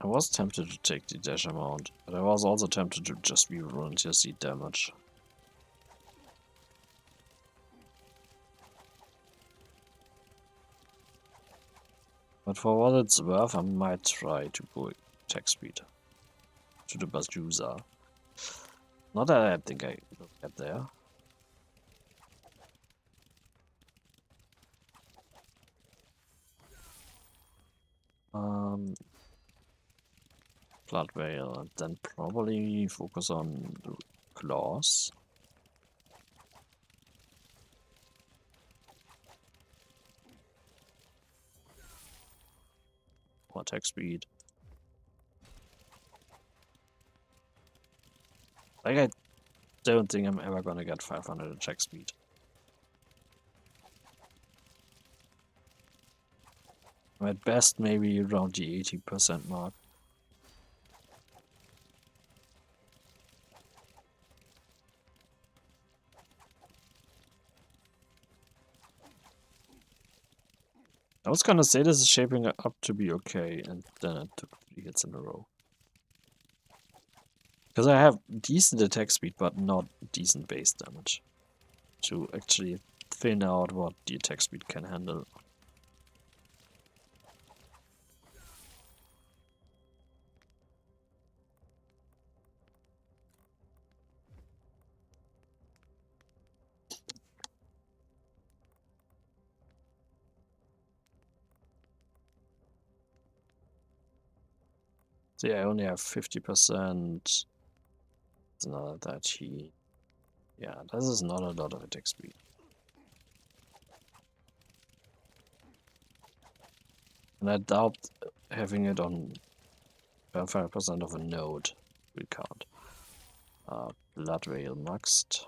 I was tempted to take the dash amount, but I was also tempted to just be volunteer seed damage. But for what it's worth, I might try to go attack speed to the Bazooza. Not that I think I will get there. Blood Veil, and then probably focus on the claws. Or attack speed. Like, I don't think I'm ever gonna get 500 attack speed. At best, maybe around the 80% mark. I was gonna say this is shaping up to be okay, and then it took 3 hits in a row. Because I have decent attack speed, but not decent base damage. To actually thin out what the attack speed can handle. So yeah, I only have 50%. It's not that he... Yeah, this is not a lot of attack speed. And I doubt having it on 5% of a node will count. Blood Veil maxed.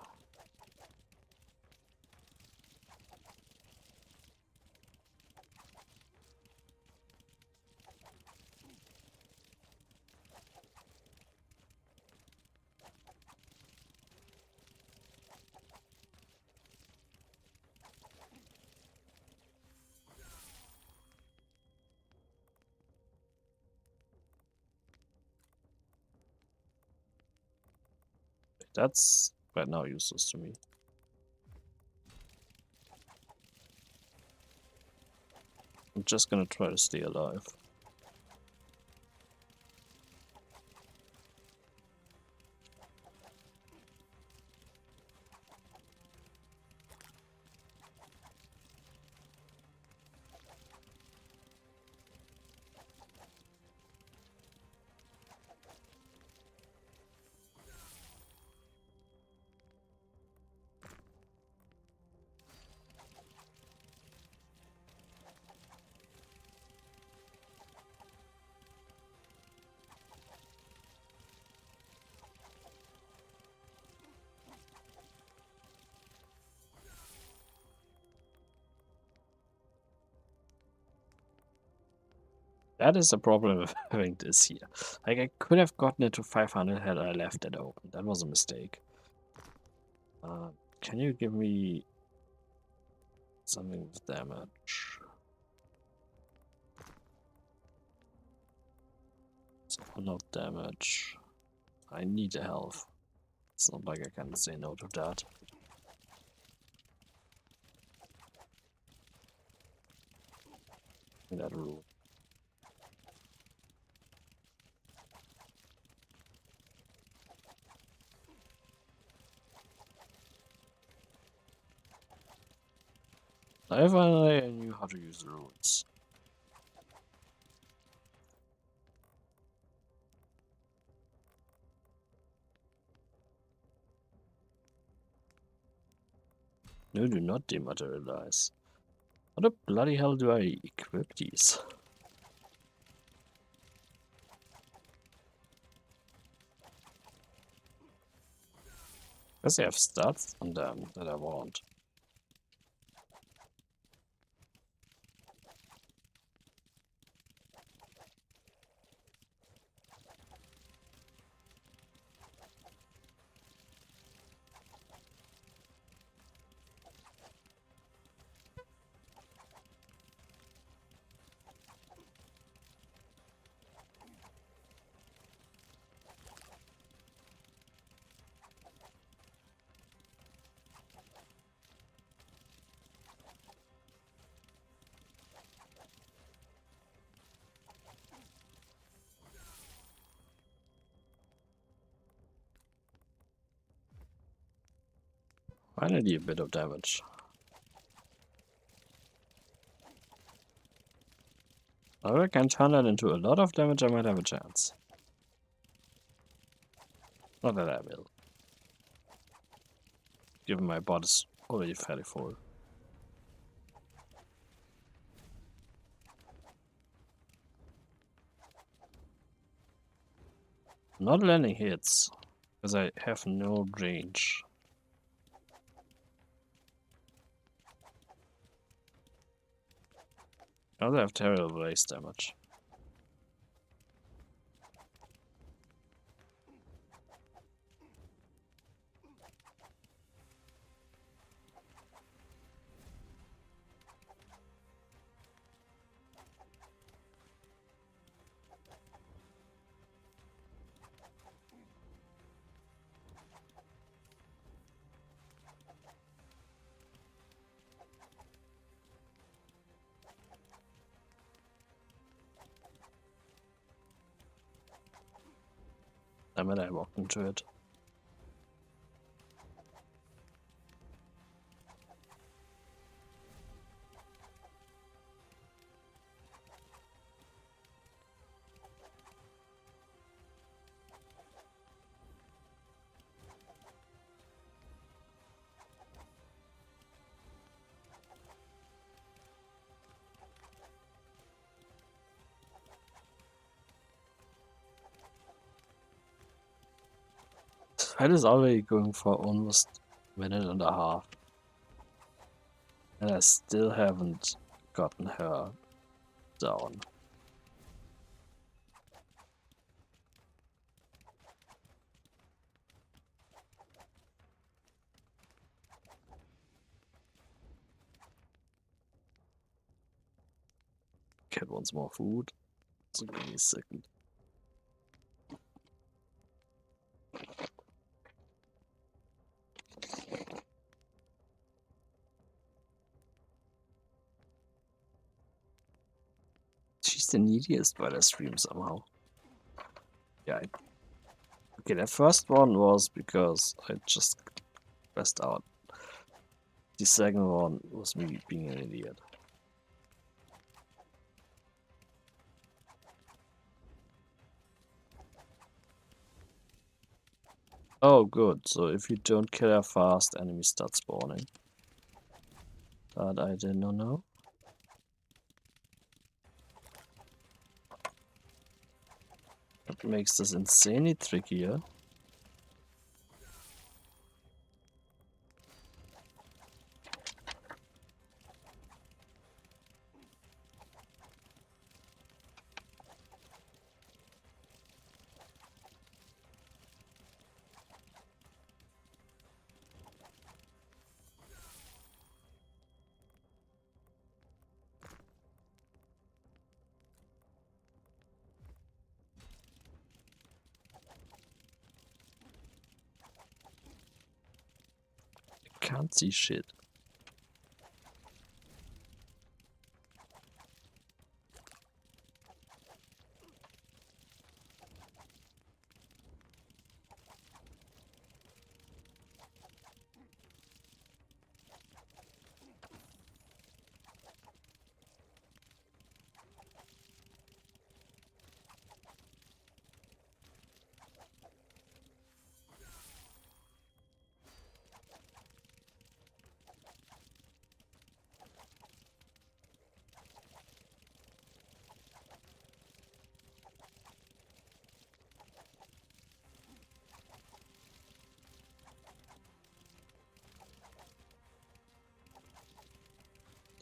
That's right now useless to me. I'm just gonna try to stay alive. That is the problem with having this here. Like, I could have gotten it to 500 had I left it open. That was a mistake. Can you give me something with damage? So, not damage. I need a health. It's not like I can say no to that. That rule. If I knew how to use runes. No, do not dematerialize. How the bloody hell do I equip these? Does they have stats on them that I want? Finally a bit of damage. If I can turn that into a lot of damage, I might have a chance. Not that I will. Given my body's already fairly full. Not landing hits, because I have no range. I also have terrible base damage. Damn it, I walked into it. That is already going for almost a minute and a half. And I still haven't gotten her down. Cat wants more food. So give me a second. the neediest while I stream somehow. Yeah. Okay, the first one was because I just pressed out. The second one was me being an idiot. Oh, good. So if you don't kill her fast, enemies start spawning. That I did not know. That makes this insanely trickier. I can't see shit.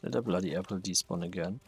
Did a bloody apple despawn again?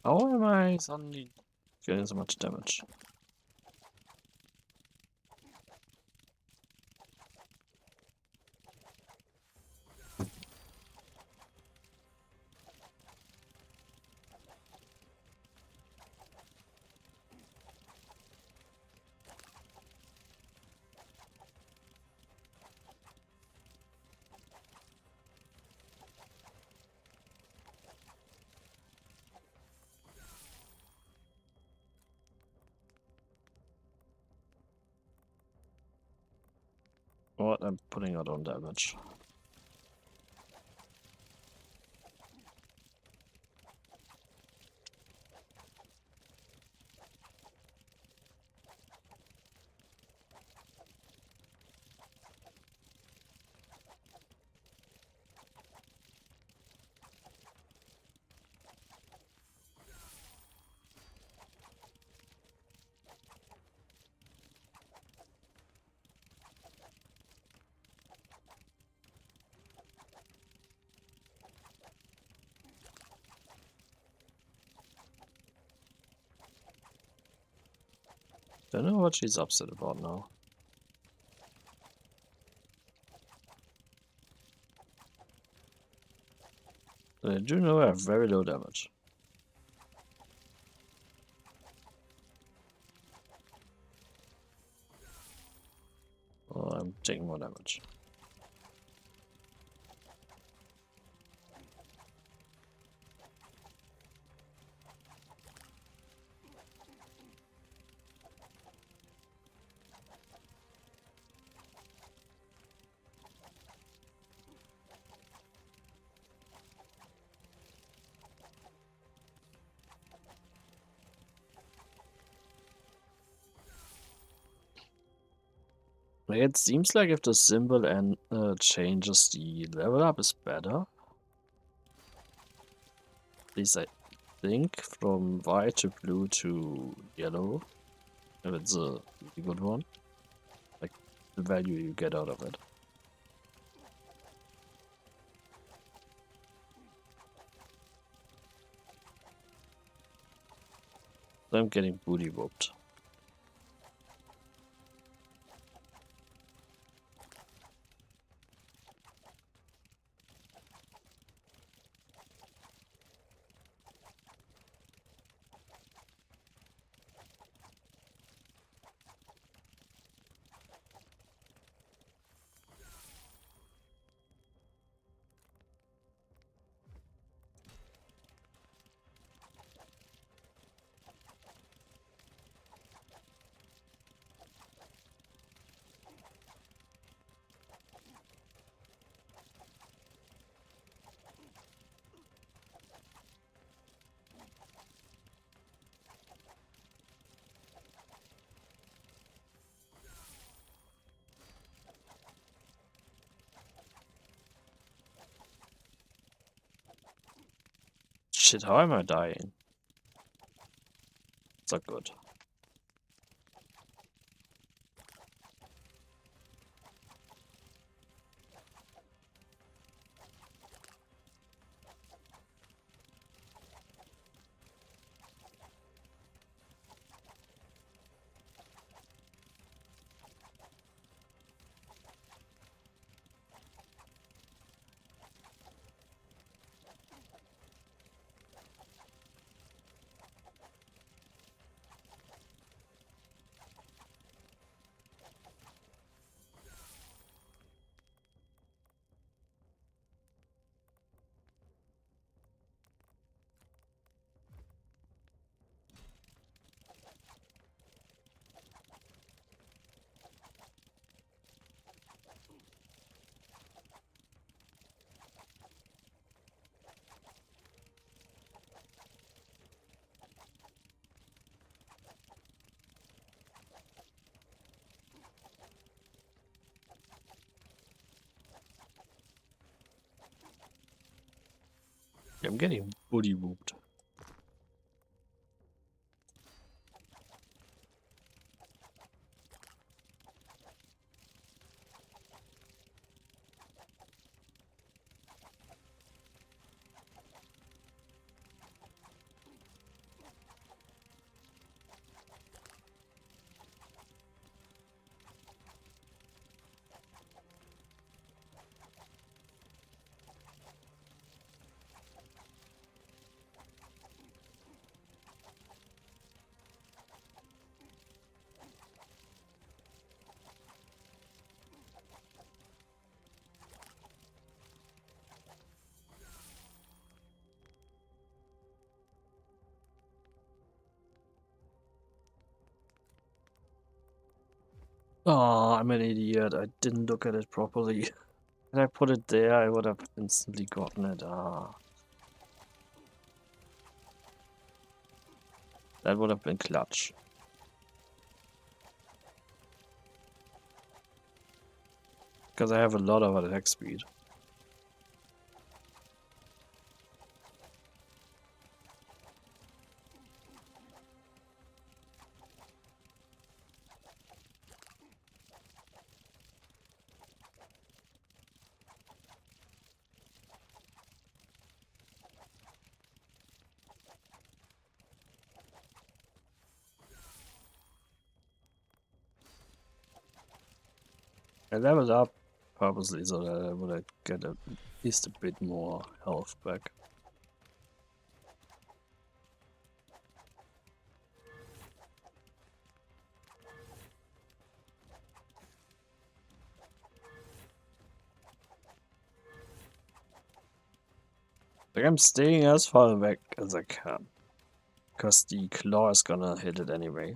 How am I suddenly getting so much damage? What? I'm putting out on damage. Don't know what she's upset about now. But I do know I have very low damage. Oh, I'm taking more damage. It seems like if the symbol and changes, the level up is better. At least I think from white to blue to yellow, if it's a really good one. Like the value you get out of it. So I'm getting booty whooped. Shit, how am I dying? It's not good. I'm getting booty whooped. Oh, I'm an idiot. I didn't look at it properly. Had I put it there, I would have instantly gotten it. Ah, that would have been clutch. Because I have a lot of attack speed. I leveled up purposely so that I would get at least a bit more health back. Like I'm staying as far back as I can. Because the claw is gonna hit it anyway.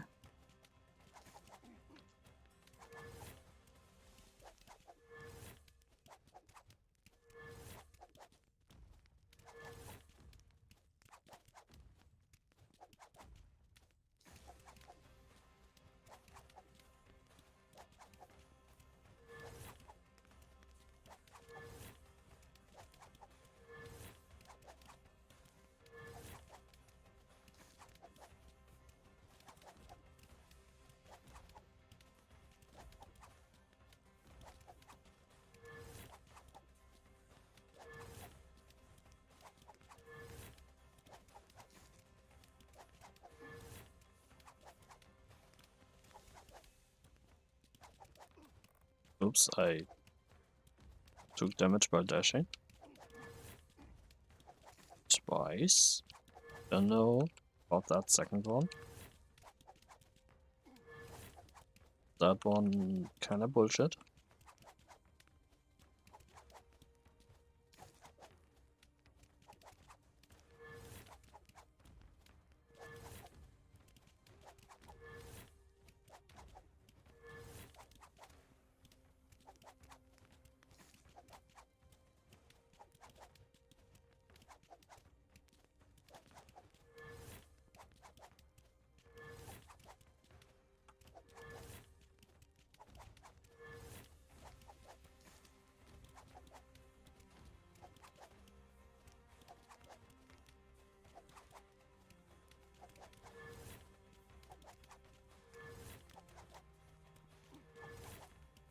Oops, I took damage by dashing. Twice. Don't know about that second one. That one kinda bullshit.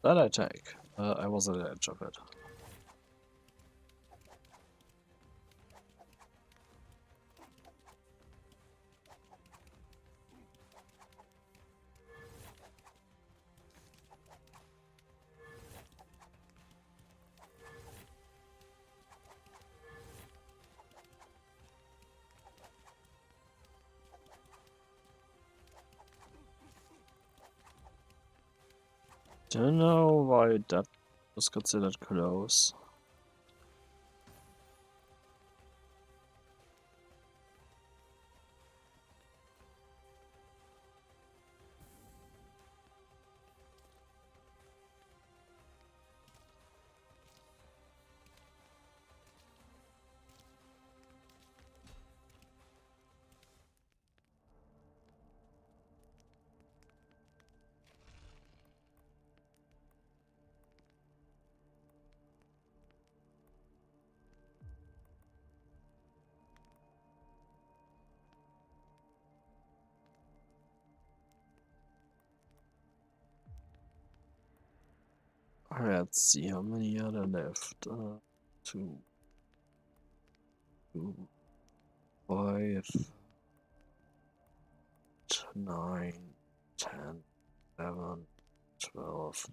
That I take. I was at the edge of it. Don't know why that was considered close. Let's see how many are there left. 2, 2, 5, 9, 10, 11, 12,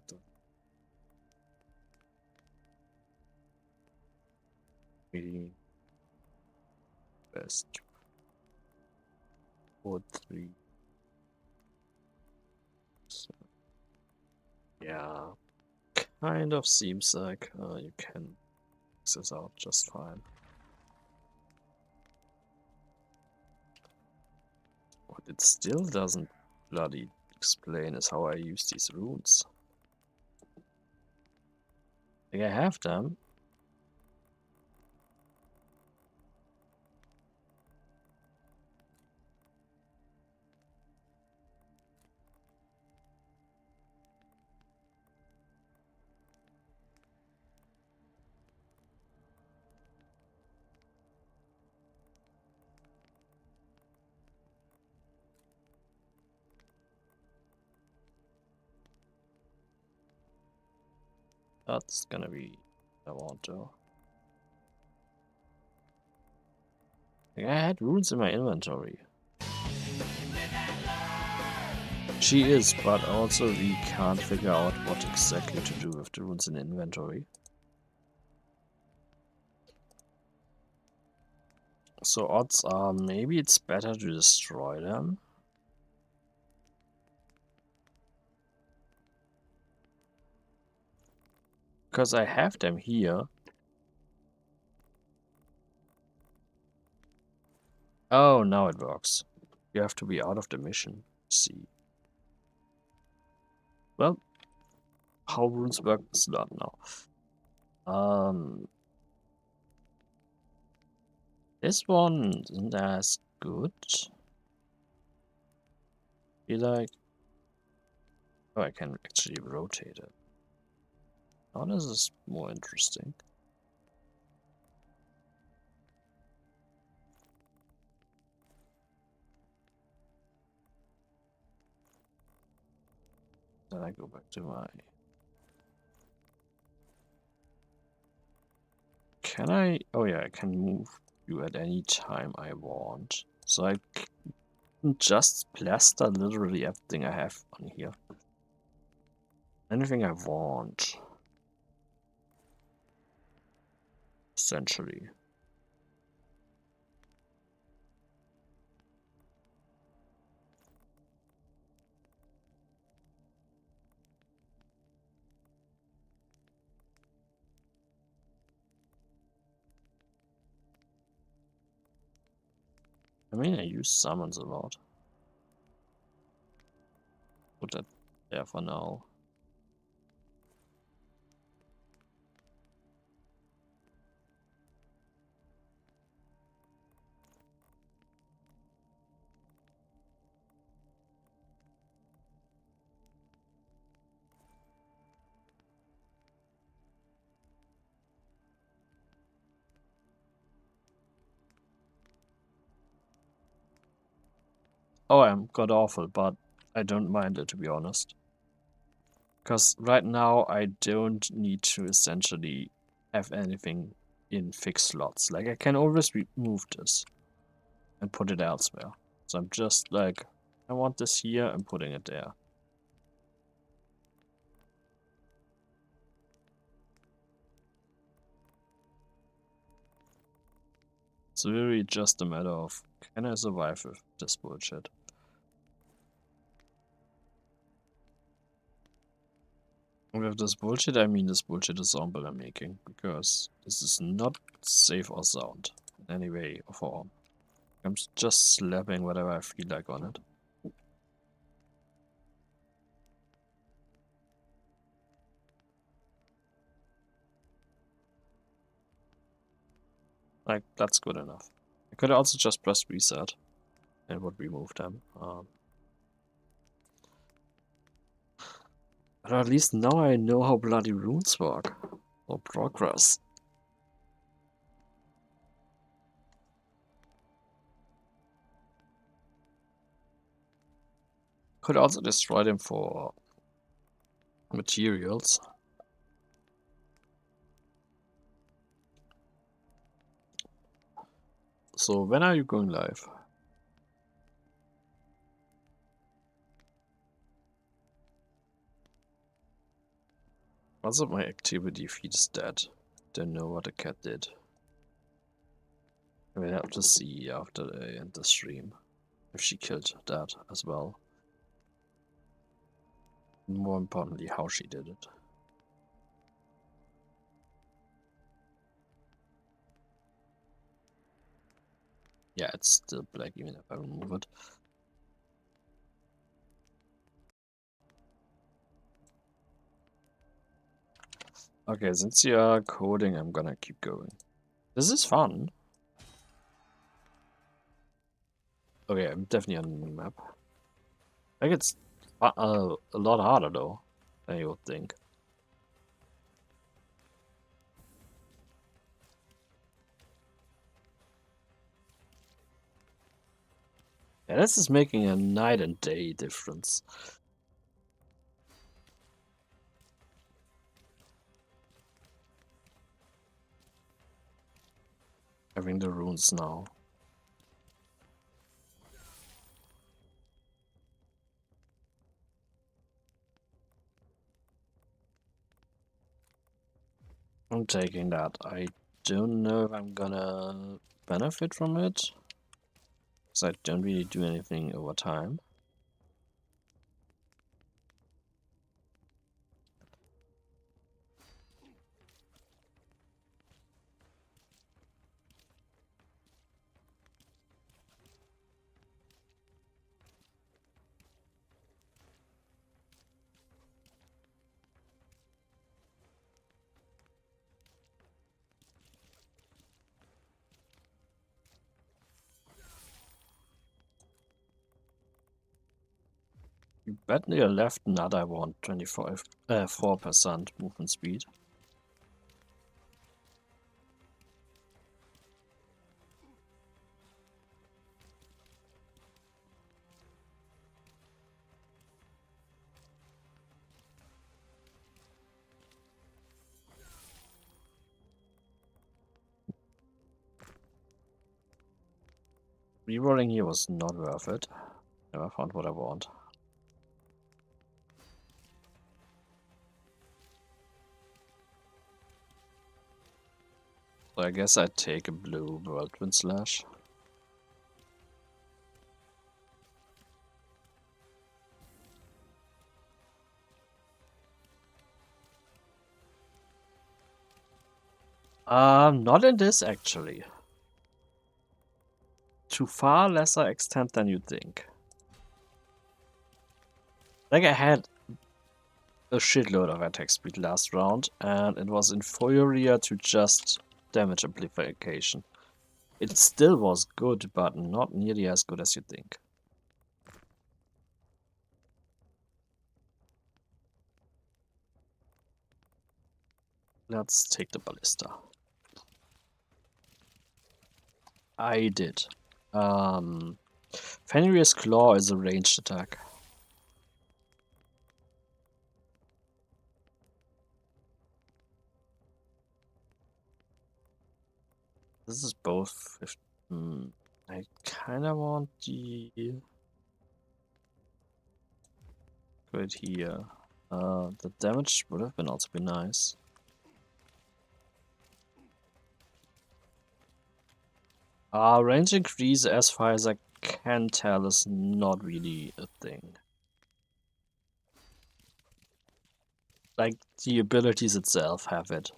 13, best 4, 3. So, yeah, kind of seems like you can fix this out just fine. What it still doesn't bloody explain is how I use these runes. Like I have them. That's gonna be what I want to. Like I had runes in my inventory. She is, but also we can't figure out what exactly to do with the runes in inventory. So odds are maybe it's better to destroy them. Because I have them here. Oh, now it works. You have to be out of the mission. See. Well, how runes work is not now. This one isn't as good. Feel like, oh, I can actually rotate it. Now this is more interesting. Then I go back to my. Can I? Oh yeah, I can move you at any time I want. So I can just plaster literally everything I have on here. Anything I want. Essentially. I mean, I use summons a lot. Put that there for now. Oh, I'm god awful, but I don't mind it, to be honest. Because right now I don't need to essentially have anything in fixed slots. Like I can always remove this and put it elsewhere. So I'm just like, I want this here, I'm putting it there. It's really just a matter of, can I survive with this bullshit? And with this bullshit, I mean this bullshit ensemble I'm making, because this is not safe or sound in any way or form. I'm just slapping whatever I feel like on it. Like, that's good enough. I could also just press reset and it would remove them. But at least now I know how bloody runes work. Or progress. Could also destroy them for materials. So when are you going live? Also my activity feed is dead. Don't know what the cat did. I will have to see after I end the stream if she killed that as well. And more importantly, how she did it. Yeah, it's still black even if I remove it. Okay, since you are coding, I'm gonna keep going. This is fun. Okay, I'm definitely on a new map. Like it's a lot harder though than you would think. Yeah, this is making a night and day difference. Having the runes now. I'm taking that. I don't know if I'm gonna benefit from it, because I don't really do anything over time. You bet near left nut I want 4% movement speed. Rerolling here was not worth it. Never found what I want. So I guess I'd take a blue Whirlwind Slash. Not in this actually. To far lesser extent than you'd think. Like I had a shitload of attack speed last round, and it was inferior to just damage amplification. It still was good, but not nearly as good as you'd think. Let's take the ballista. I did. Fenrir's Claw is a ranged attack. This is both. I kinda want the right here. The damage would have been also been nice. Range increase, as far as I can tell, is not really a thing. Like, the abilities itself have it,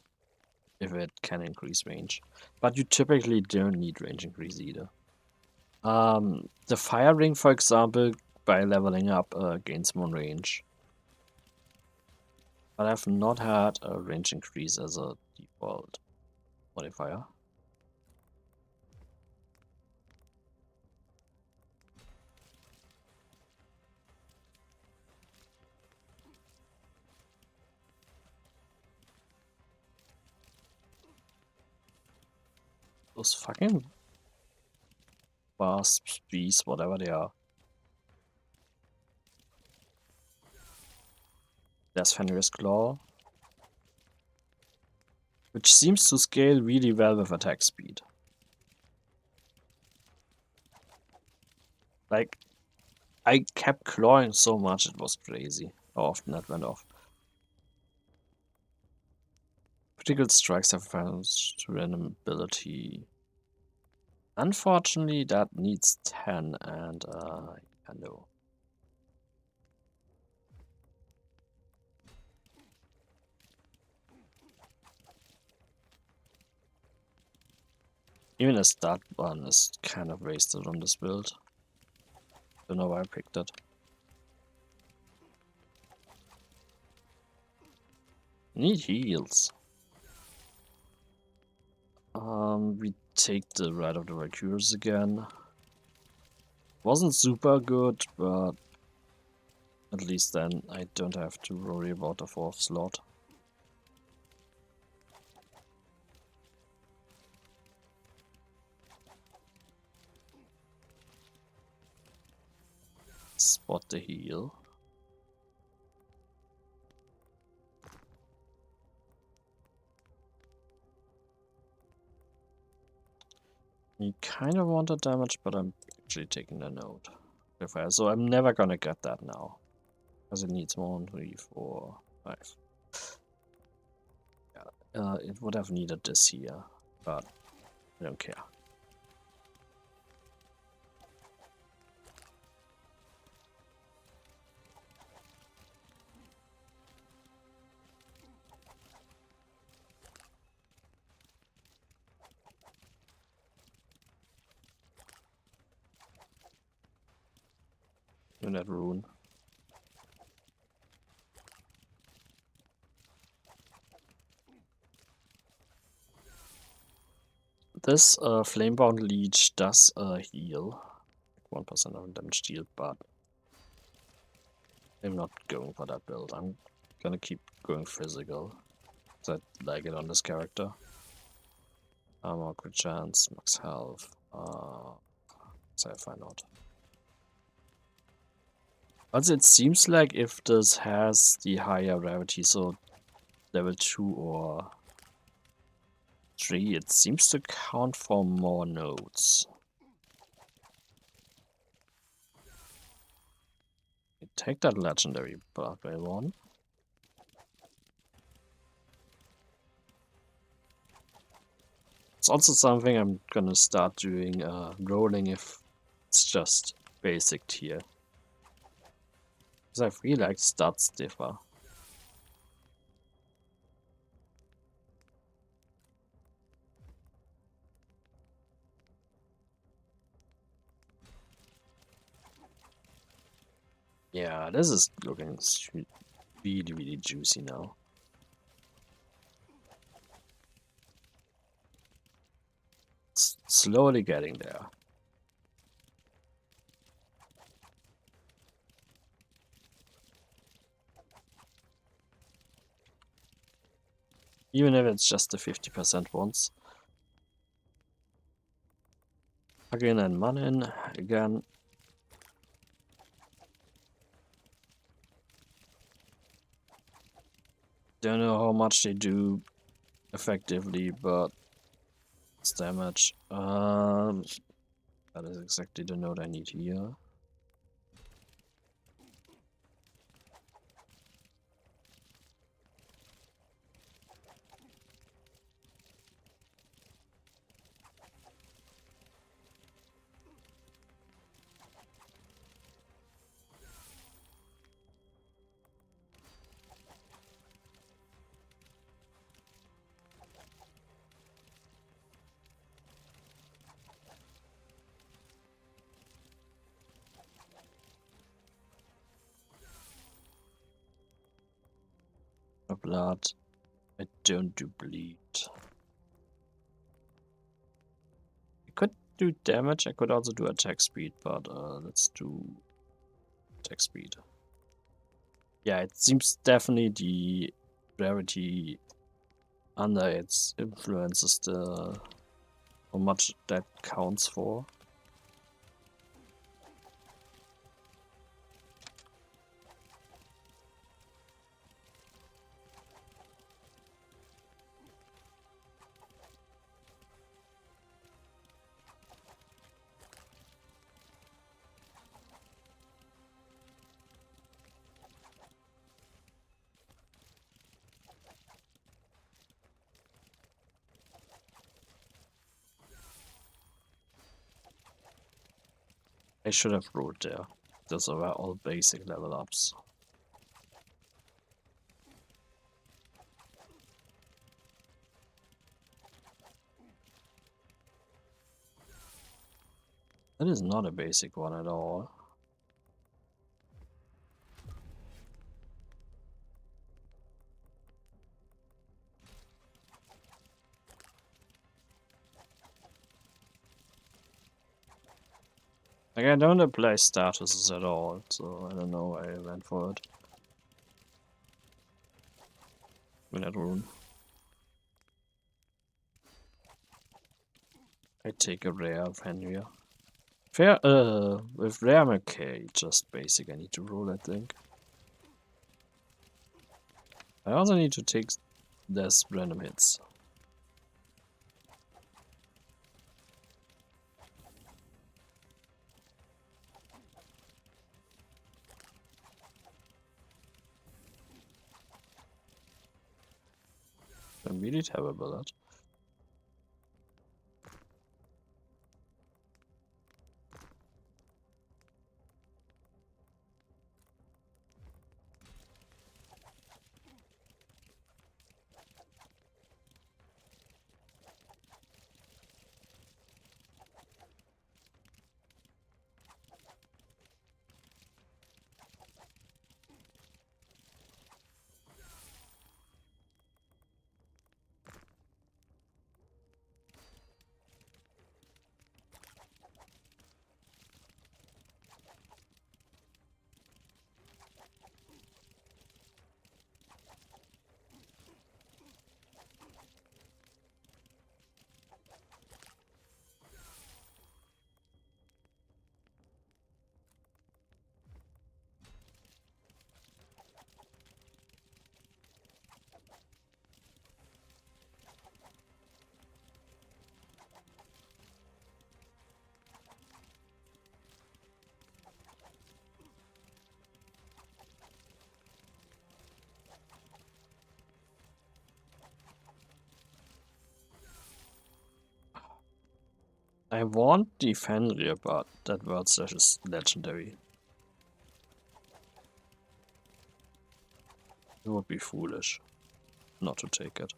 if it can increase range. But you typically don't need range increase either. The Fire Ring, for example, by leveling up, gains more range. But I've not had a range increase as a default modifier. Those fucking wasps, bees, whatever they are. There's Fenrir's Claw, which seems to scale really well with attack speed. Like, I kept clawing so much it was crazy how often that went off. Critical strikes have found random ability. Unfortunately, that needs 10 and I know. Even a stat one is kind of wasted on this build. Don't know why I picked it. Need heals. We take the Rite of the Valkyries again. Wasn't super good, but at least then I don't have to worry about the 4th slot. Spot the heal. You kind of want the damage, but I'm actually taking the note. So I'm never gonna get that now. Because it needs 1, 3, 4, 5. Yeah. It would have needed this here, but I don't care. In that rune. This Flamebound Leech does heal. 1% of damage deal, but I'm not going for that build. I'm gonna keep going physical. I like it on this character. Armor, crit chance, max health. So why not? Also, it seems like if this has the higher rarity, so level 2 or 3, it seems to count for more nodes. Take that legendary Broadway one. It's also something I'm gonna start doing, rolling if it's just basic tier. Because I feel like stats differ. Yeah, this is looking really, really juicy now. It's slowly getting there. Even if it's just the 50% ones. Again and Manin, again. Don't know how much they do effectively, but it's damage. That is exactly the node I need here. Blood. I don't do bleed. I could do damage, I could also do attack speed, but let's do attack speed. Yeah, it seems definitely the rarity under its influences the how much that counts for. I should have wrote there. Those are all basic level ups. That is not a basic one at all. Like, I don't apply statuses at all, so I don't know why I went for it. In that rune. I take a rare of Henry. Fair, with rare I'm okay, just basic I need to roll, I think. I also need to take less random hits. I'm really terrible at. I want the Fenrir, but that word slash is legendary. It would be foolish not to take it.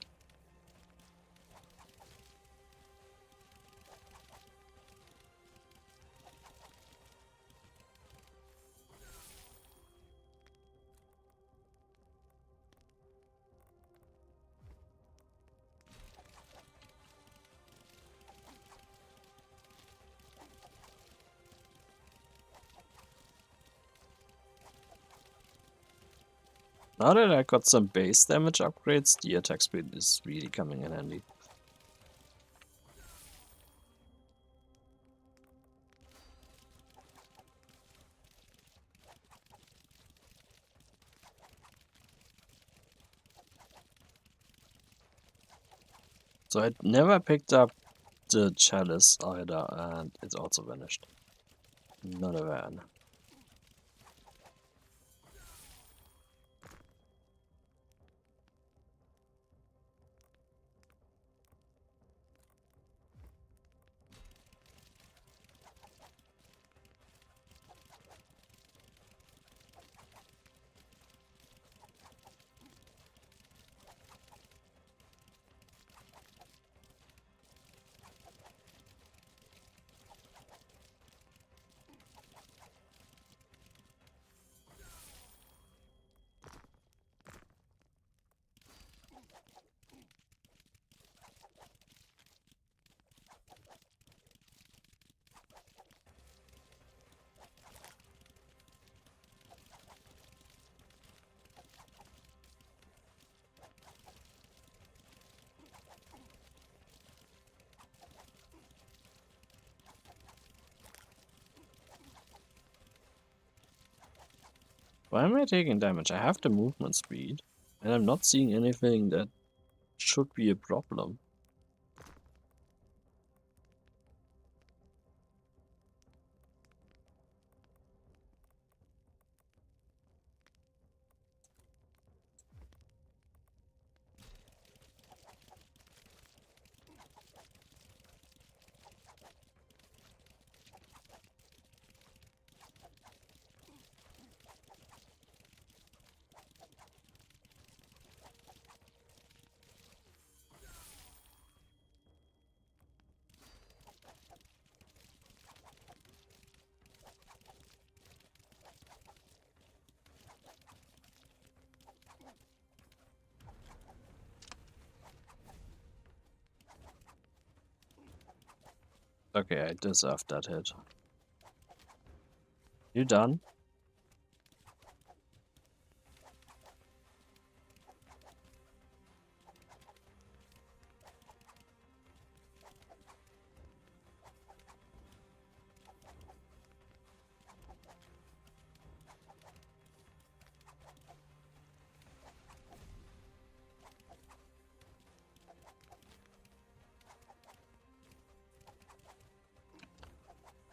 Now that I got some base damage upgrades, the attack speed is really coming in handy. So I never picked up the chalice either, and it's also vanished. Not a van. Why am I taking damage? I have the movement speed, and I'm not seeing anything that should be a problem. Okay, I deserved that hit. You done?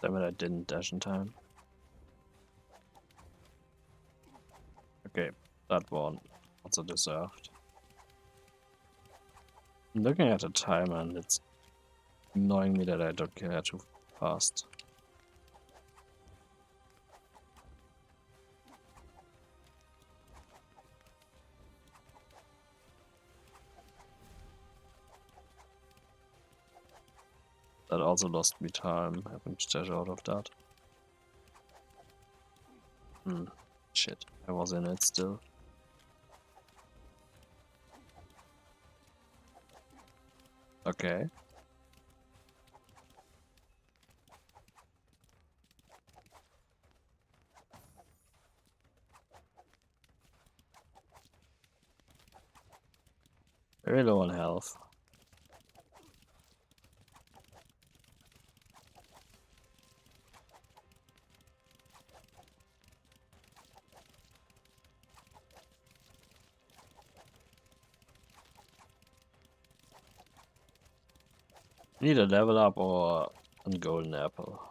Damn it, I didn't dash in time. Okay, that one also deserved. I'm looking at the time and it's annoying me that I don't care too fast. That also lost me time having to dash out of that. Shit, I was in it still. Okay. Very low on health. Need a level up or a golden apple.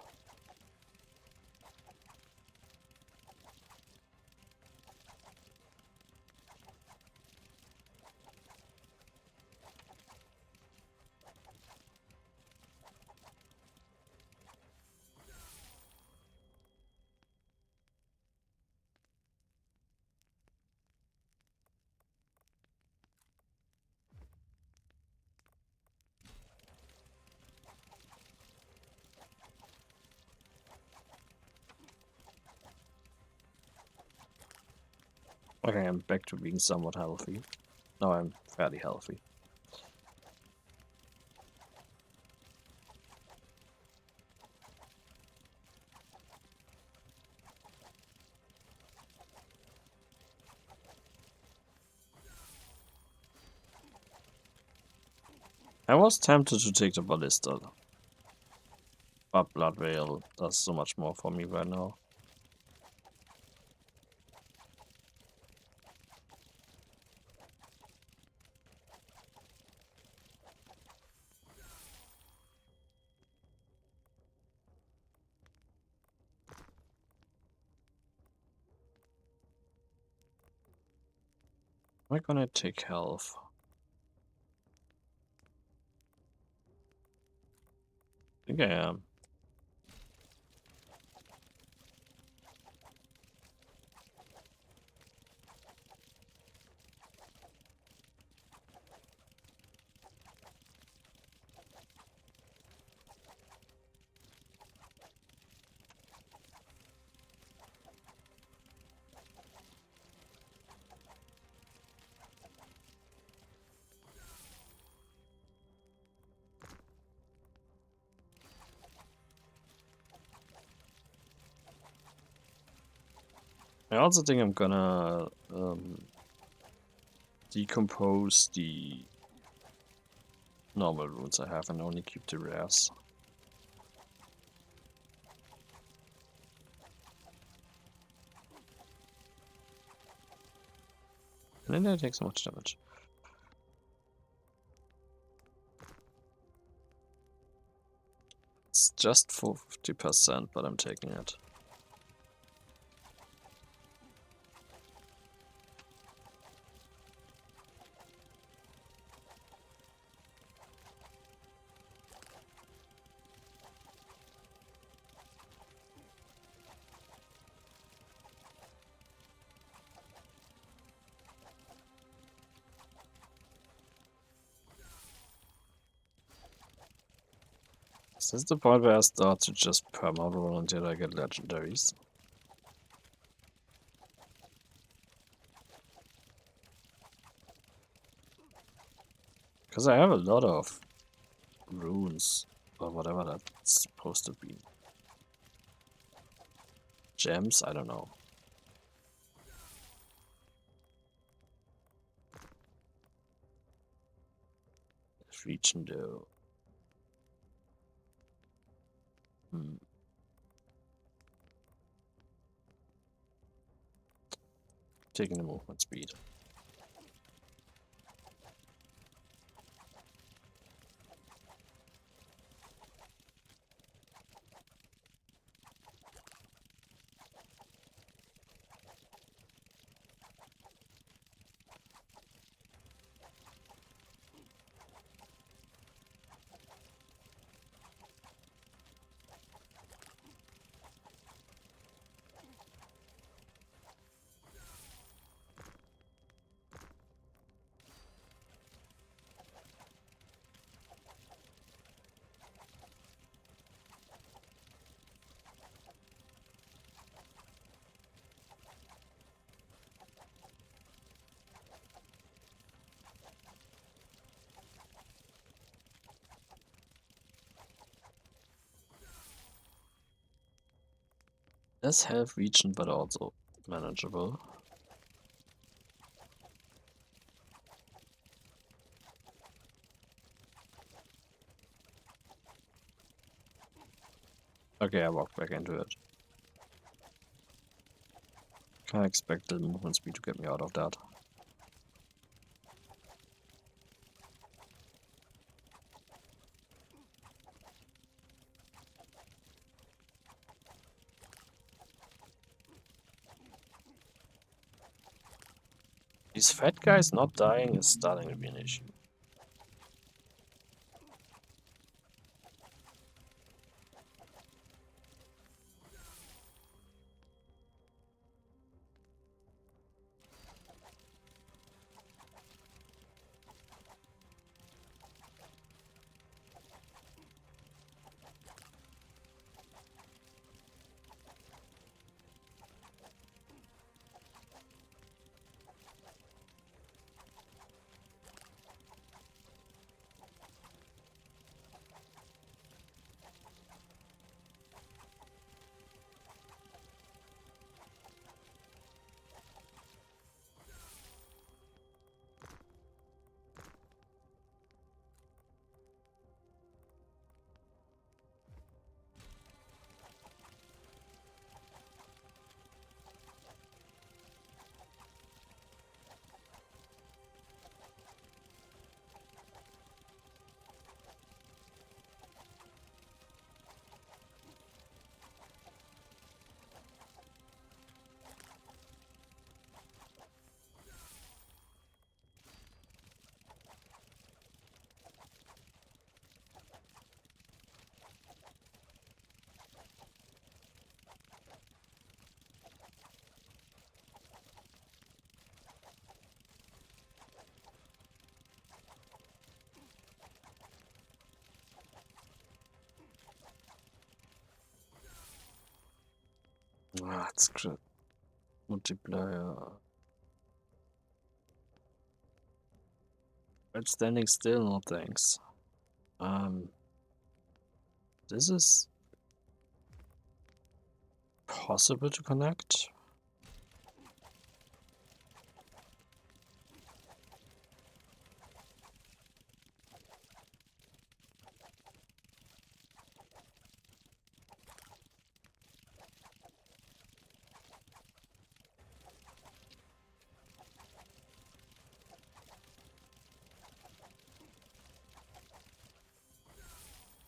Okay, I'm back to being somewhat healthy. Now I'm fairly healthy. I was tempted to take the ballista, but Blood Veil does so much more for me right now. Am I gonna take health? I think I am. I also think I'm gonna decompose the normal runes I have and only keep the rares. And then I take so much damage. It's just for 50%, but I'm taking it. Is this the point where I start to just perma-roll until I get legendaries? Because I have a lot of runes, or whatever that's supposed to be. Gems? I don't know. Region though. Taking the movement speed. Less health region, but also manageable. Okay, I walked back into it. Can't expect the movement speed to get me out of that. These fat guys not dying is starting to be an issue. Ah, it's great. Multiplayer. But standing still, no thanks. This is possible to connect.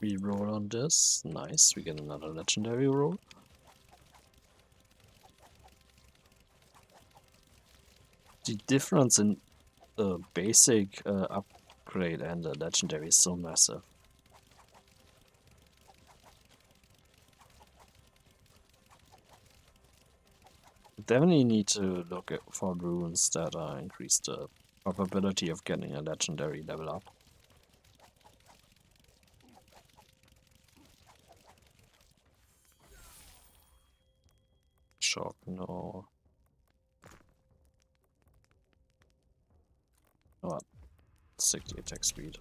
We roll on this. Nice, we get another legendary roll. The difference in the basic upgrade and the legendary is so massive. Definitely need to look for runes that increase the probability of getting a legendary level up. Shock, no. Oh, 60 attack speed.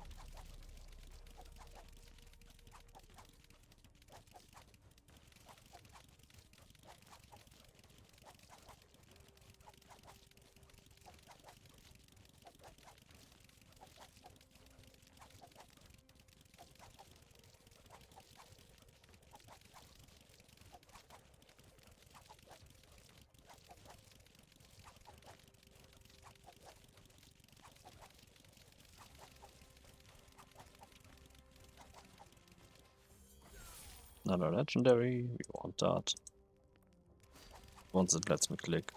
Another legendary, we want that. Once it lets me click.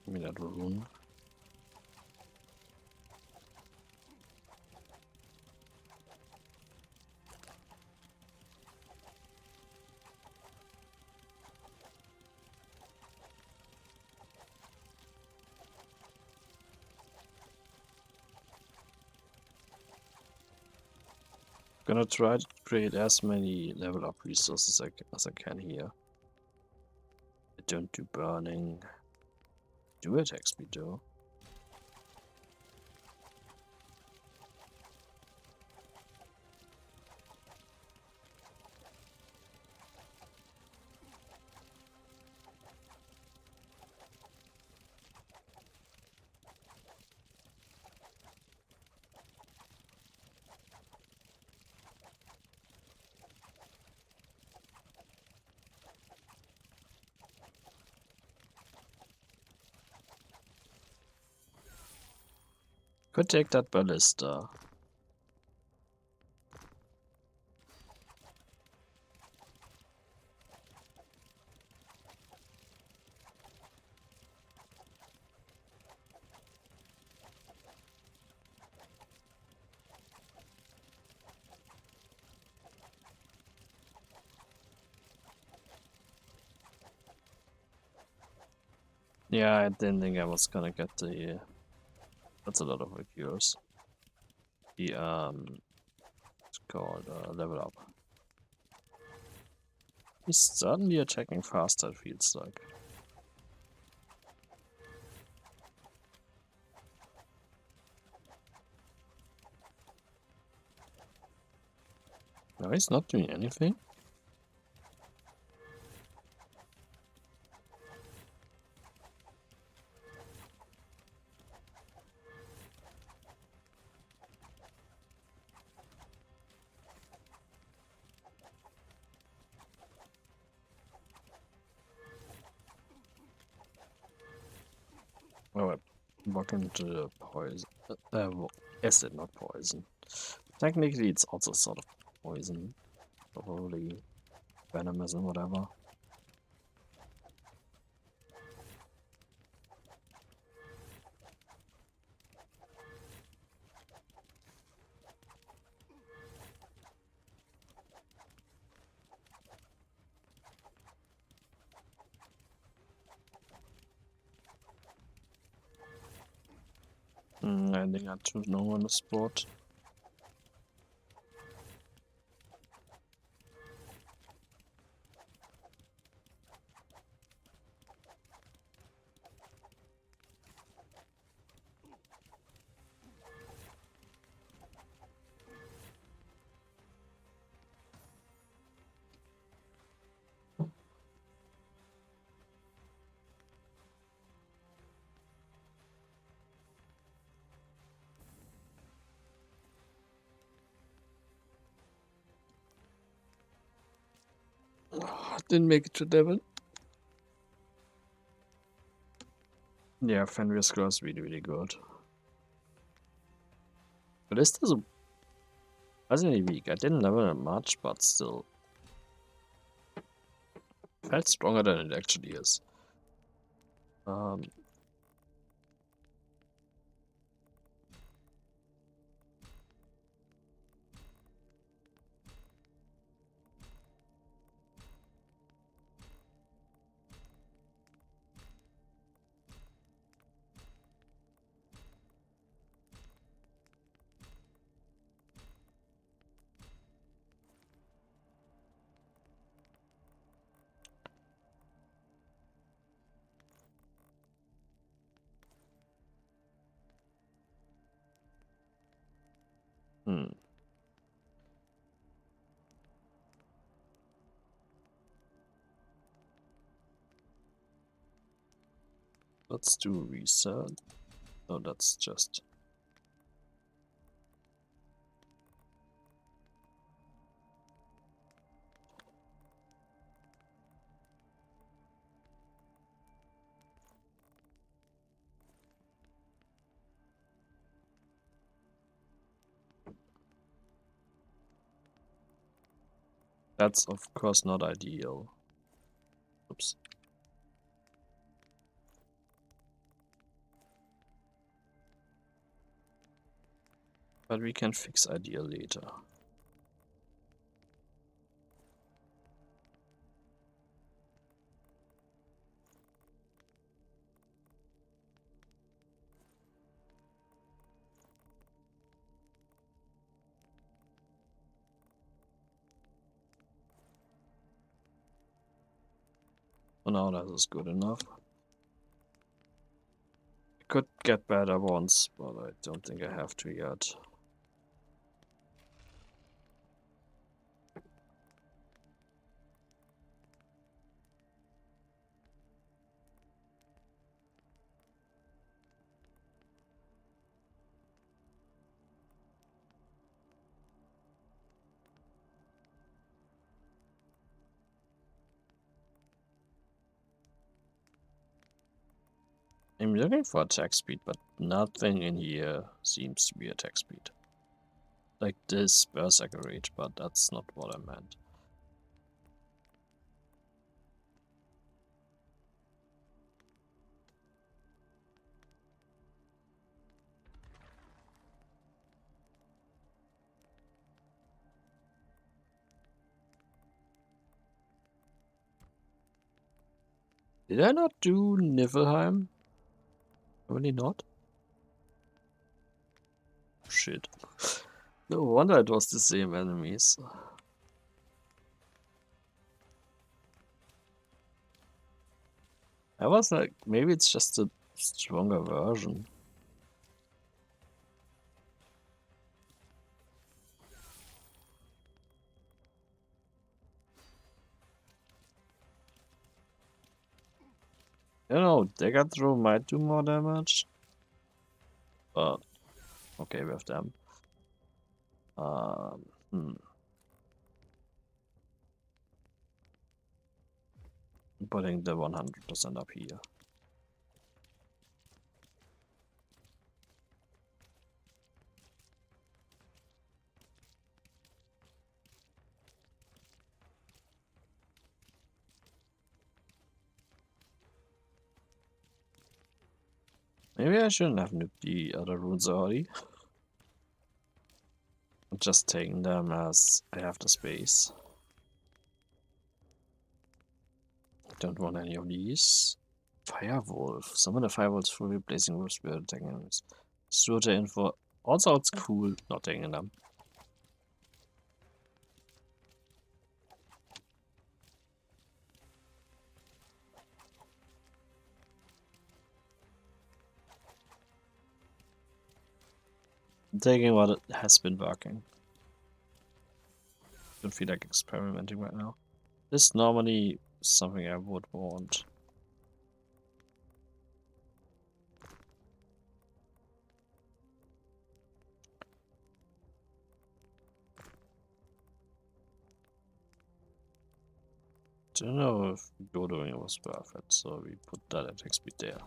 Give me that rune. Gonna try to create as many level up resources as I can here. I don't do burning. do attacks me do? Could take that ballista. Yeah, I didn't think I was gonna get the. That's a lot of reviews. The it's called level up. He's certainly attacking faster. It feels like. No, he's not doing anything. Oh, walking into the poison. Acid, not poison. Technically, it's also sort of poison. Probably venomous and whatever. I think I too know on the spot. Didn't make it to Devon. Yeah, Fenrir score is really, really good. But this is surprisingly weak. I didn't level it much, but still. Felt stronger than it actually is. Um, hmm. Let's do reset. No, that's just. That's of course not ideal. Oops. But we can fix ideal later. For now, that is good enough. could get better ones, but I don't think I have to yet. I'm looking for attack speed, but nothing in here seems to be attack speed. Like this berserker rage, but that's not what I meant. Did I not do Niflheim? Really not? Shit. No wonder it was the same enemies. I was like, maybe it's just a stronger version. You know, Dagger Throw might do more damage. But, okay with them. Hmm. Putting the 100% up here. Maybe I shouldn't have nuked the other runes already. I'm just taking them as I have the space. Don't want any of these. Firewolf. Summon a firewolf for replacing wolf spirit attacking enemies. Store the info. Also, it's cool not taking them. I'm taking what has been working. Don't feel like experimenting right now. This is normally something I would want. Don't know if doing was worth it, so we put that attack speed there.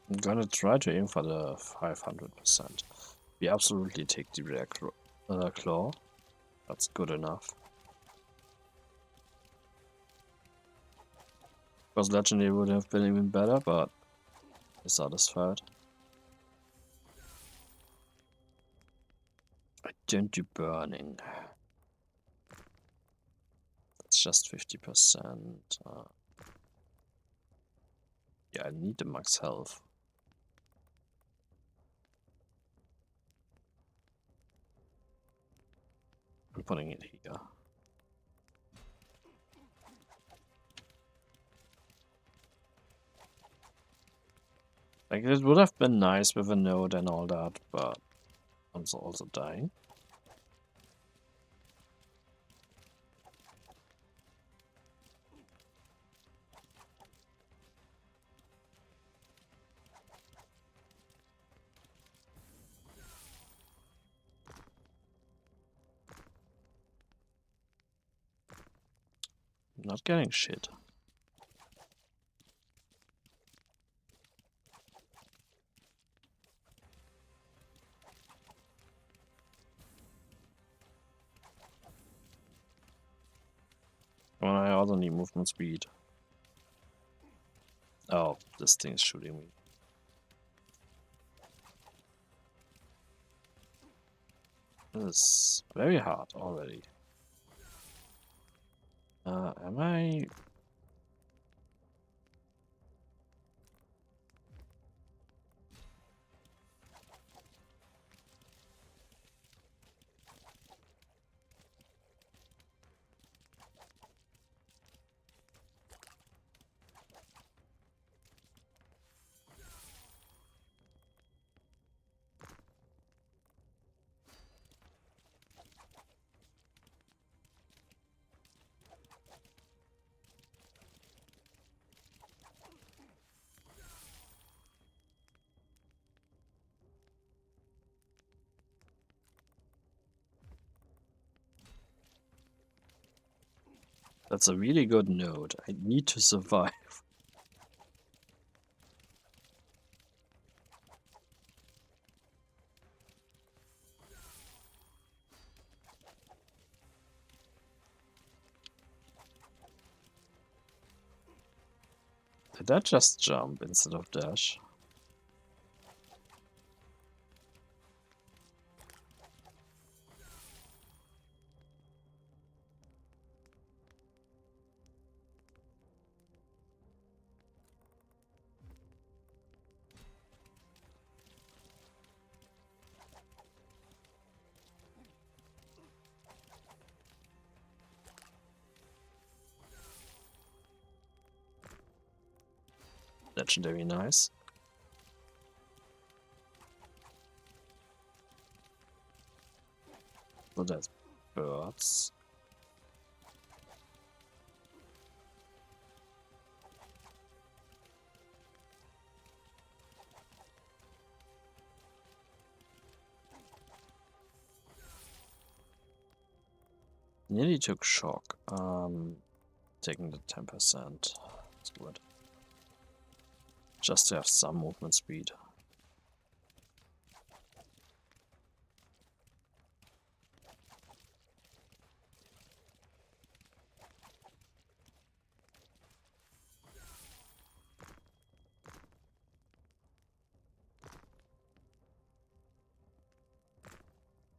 I'm gonna try to aim for the 500%. We absolutely take the rare claw. That's good enough. Because legendary would have been even better, but I'm satisfied. I don't do burning. That's just 50%. Yeah, I need the max health. I'm putting it here. Like, it would have been nice with a node and all that, but I'm also dying. I'm not getting shit. Well, I also need movement speed. Oh, this thing is shooting me. This is very hard already. Am I... That's a really good note. I need to survive. Did I just jump instead of dash? Legendary, nice. So that's birds. Nearly took shock. Taking the 10%. That's good. Just to have some movement speed.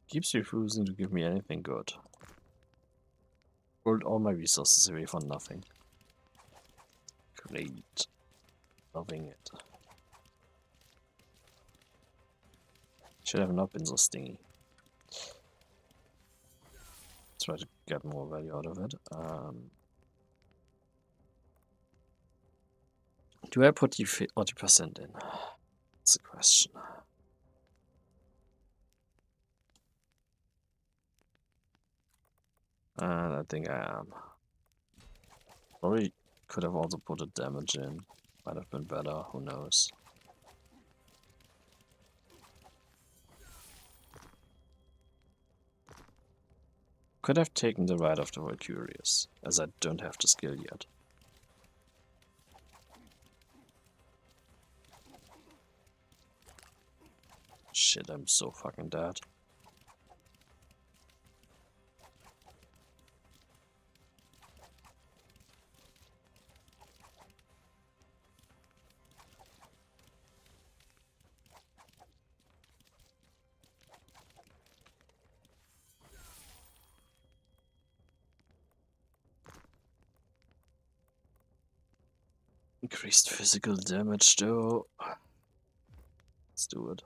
Keeps refusing to give me anything good. Rolled all my resources away for nothing. Great. Loving it. Should have not been so stingy. Try to get more value out of it. Do I put the 40% in? That's the question. And I think I am. Probably could have also put a damage in. Might have been better, who knows. Could have taken the Rite of the Valkyries, as I don't have the skill yet. Shit, I'm so fucking dead. Increased physical damage though. Let's do it.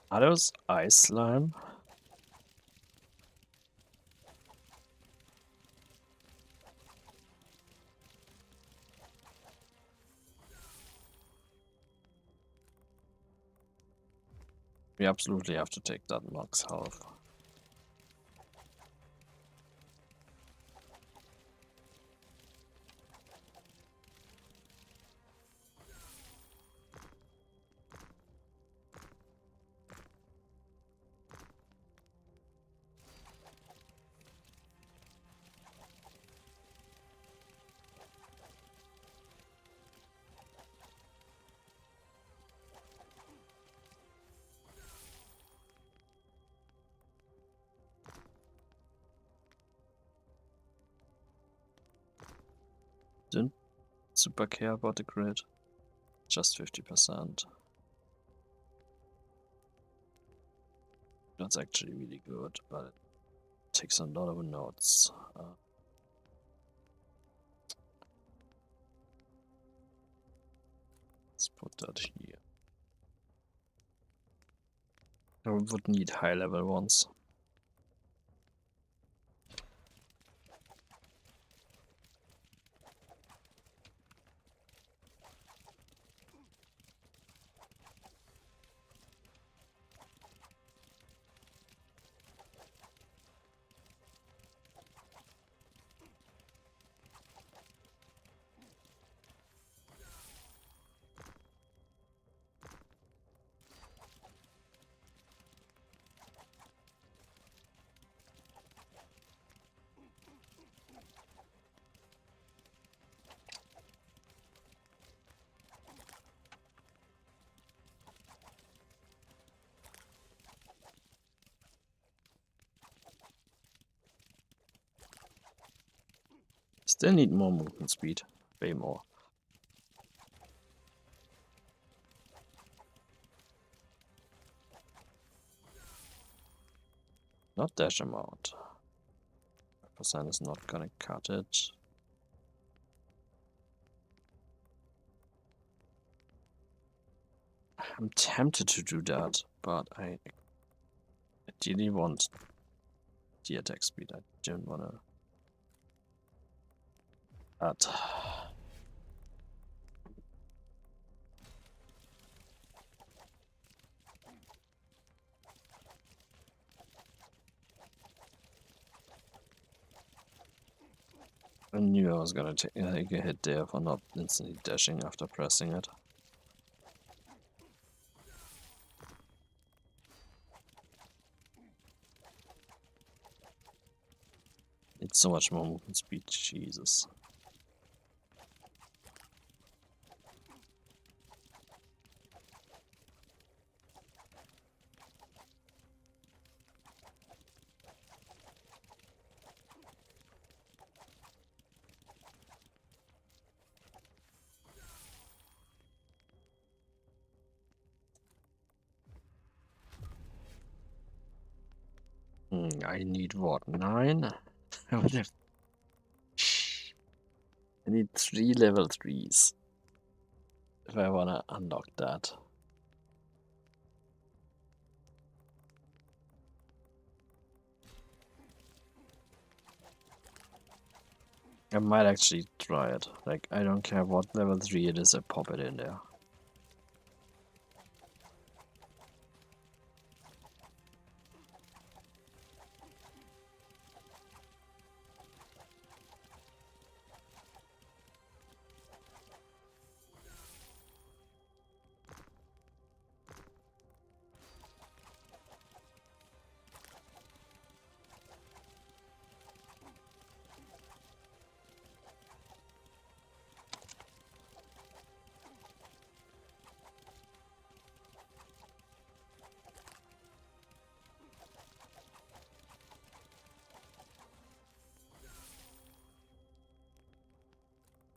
Are those ice slime? We absolutely have to take that max health. Didn't super care about the grid. Just 50%. That's actually really good, but it takes a lot of notes. Let's put that here. I would need high level ones. Still need more movement speed. Way more. Not dash amount. Percent is not gonna cut it. I'm tempted to do that, but I ideally want the attack speed. I don't wanna add. I knew I was gonna take a hit there for not instantly dashing after pressing it. It's so much more movement speed, Jesus. I need what, 9? I would have. I need 3 level 3s if I wanna unlock that. I might actually try it. Like, I don't care what level 3 it is, I pop it in there.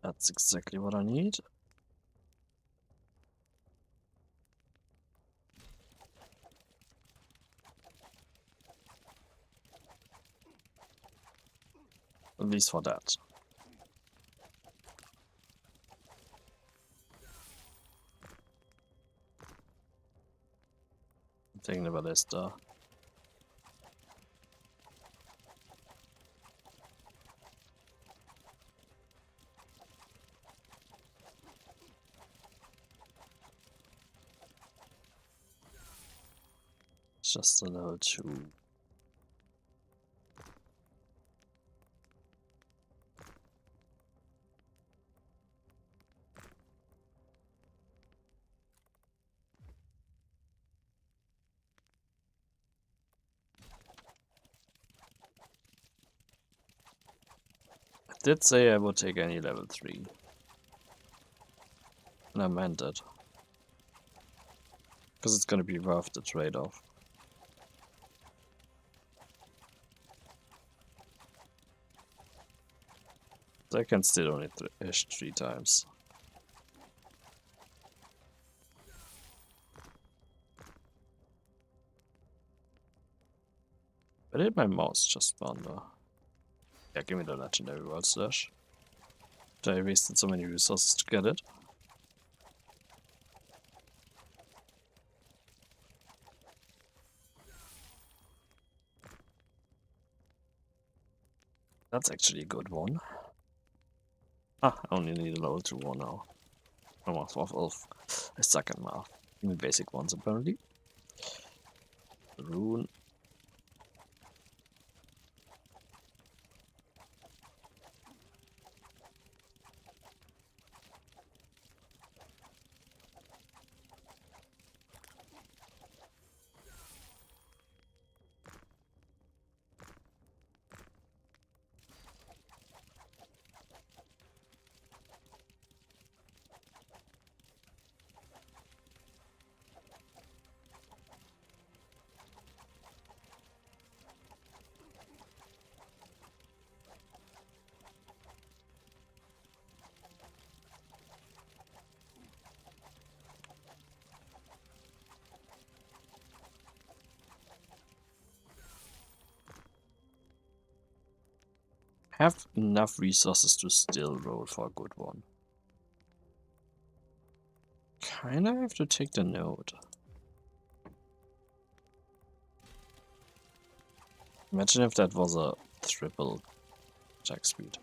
That's exactly what I need. At least for that. I'm taking the ballista. Just a level 2. I did say I would take any level 3. And I meant it. Because it's gonna be worth the trade-off. I can still only ish 3 times. Where did my mouse just wander? Yeah, give me the legendary world slash. I wasted so many resources to get it. That's actually a good one. Ah, I only need a level 2 one now. I'm off. I suck at math. Even basic ones apparently. Rune. have enough resources to still roll for a good one. Kinda have to take the node. Imagine if that was a triple attack speed.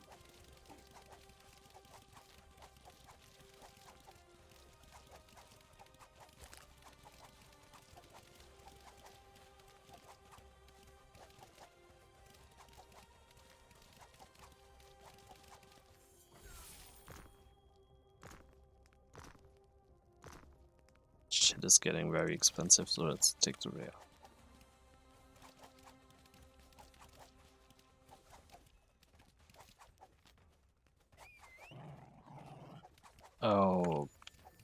Shit is getting very expensive, so let's take the rare.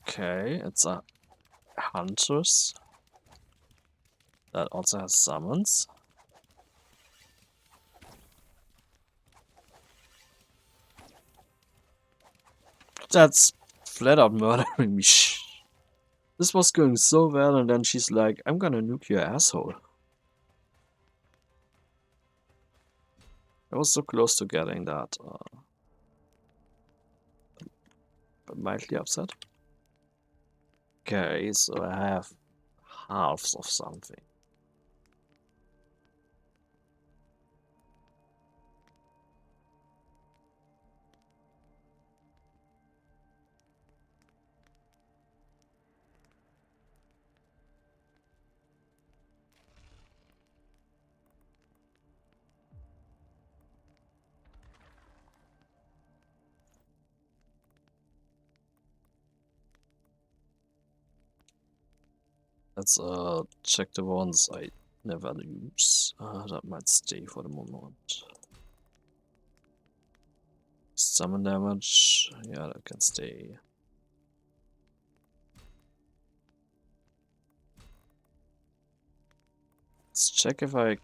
Okay, it's a Huntress that also has summons. That's flat out murdering me. This was going so well, and then she's like, I'm gonna nuke your asshole. I was so close to getting that. But mildly upset. Okay, so I have halves of something. Let's check the ones I never use. That might stay for the moment. Summon damage, yeah, that can stay. Let's check if I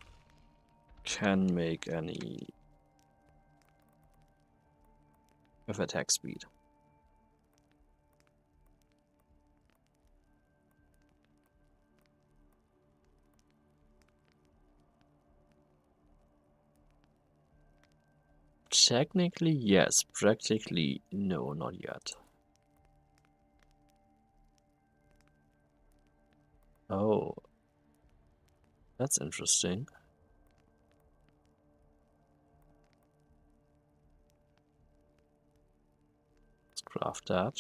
can make any with attack speed. Technically, yes. Practically, no, not yet. Oh, that's interesting. Let's craft that.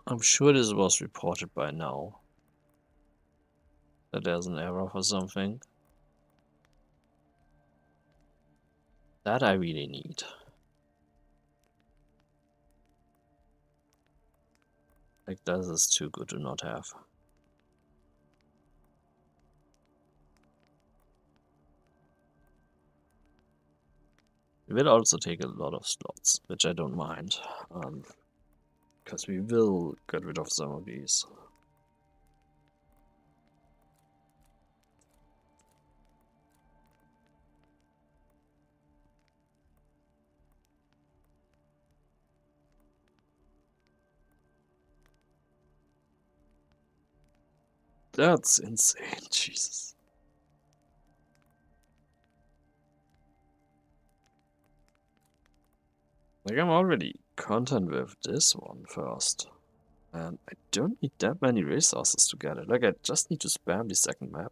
I'm sure this was reported by now. That there's an error for something. That I really need. Like, this is too good to not have. It will also take a lot of slots, which I don't mind. Because we will get rid of some of these. That's insane, Jesus. Like, I'm already content with this one first. And I don't need that many resources to get it. Like, I just need to spam the second map.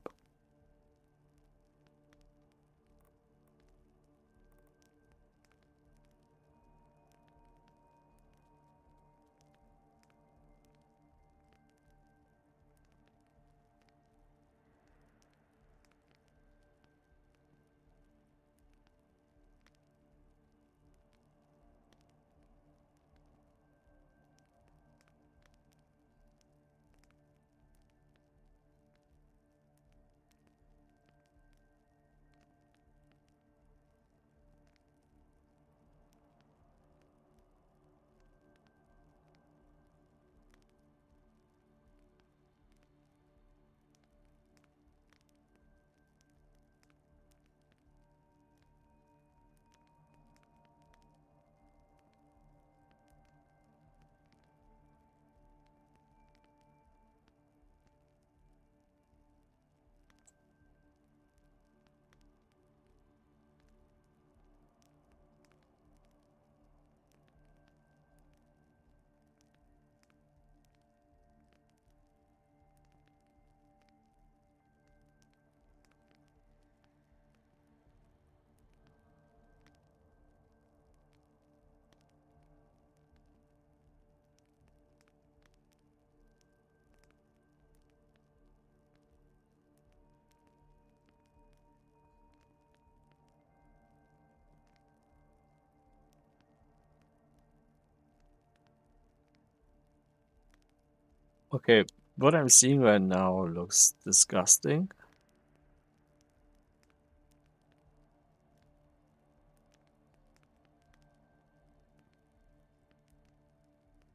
Okay, what I'm seeing right now looks disgusting.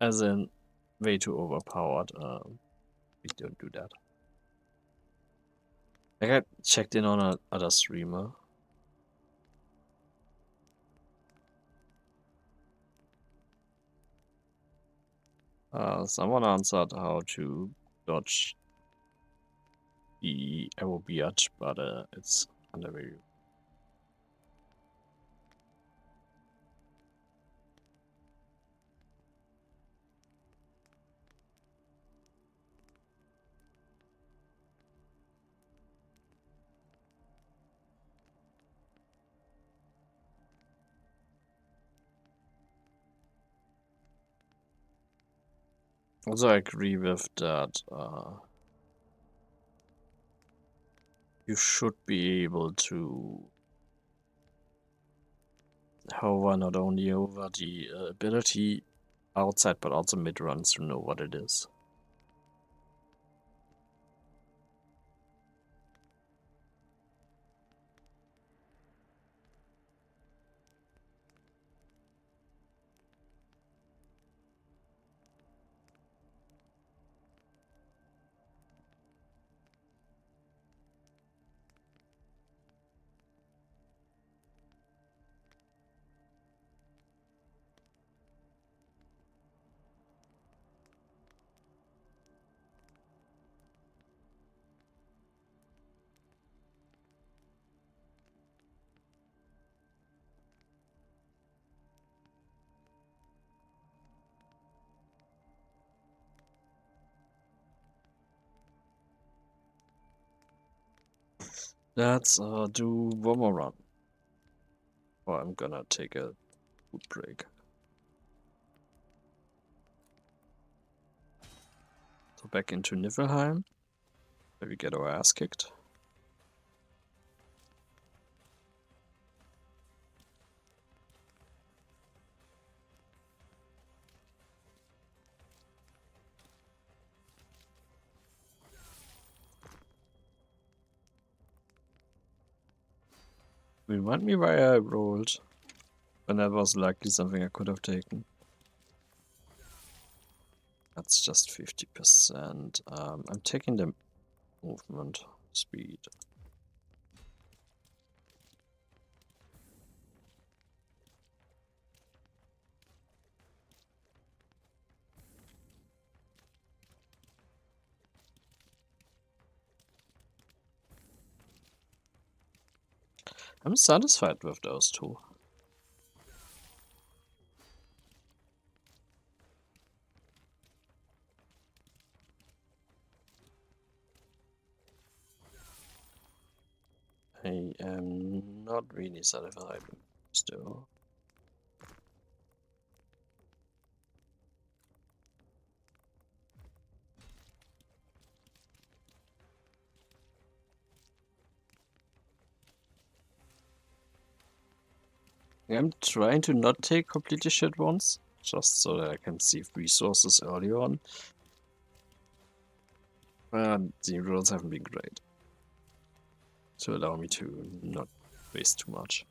As in, way too overpowered. We don't do that. I got checked in on another streamer. Someone answered how to dodge the arrow beard, but it's under review. Also, I agree with that. You should be able to hover not only over the ability outside, but also mid runs to know what it is. Let's do one more run. Or I'm gonna take a food break. So back into Niflheim, where we get our ass kicked. Remind me why I rolled when that was likely something I could have taken. That's just 50%. I'm taking the movement speed. I'm satisfied with those two. I am not really satisfied still. I'm trying to not take completely shit ones, just so that I can save resources early on. But the rules haven't been great to allow me to not waste too much.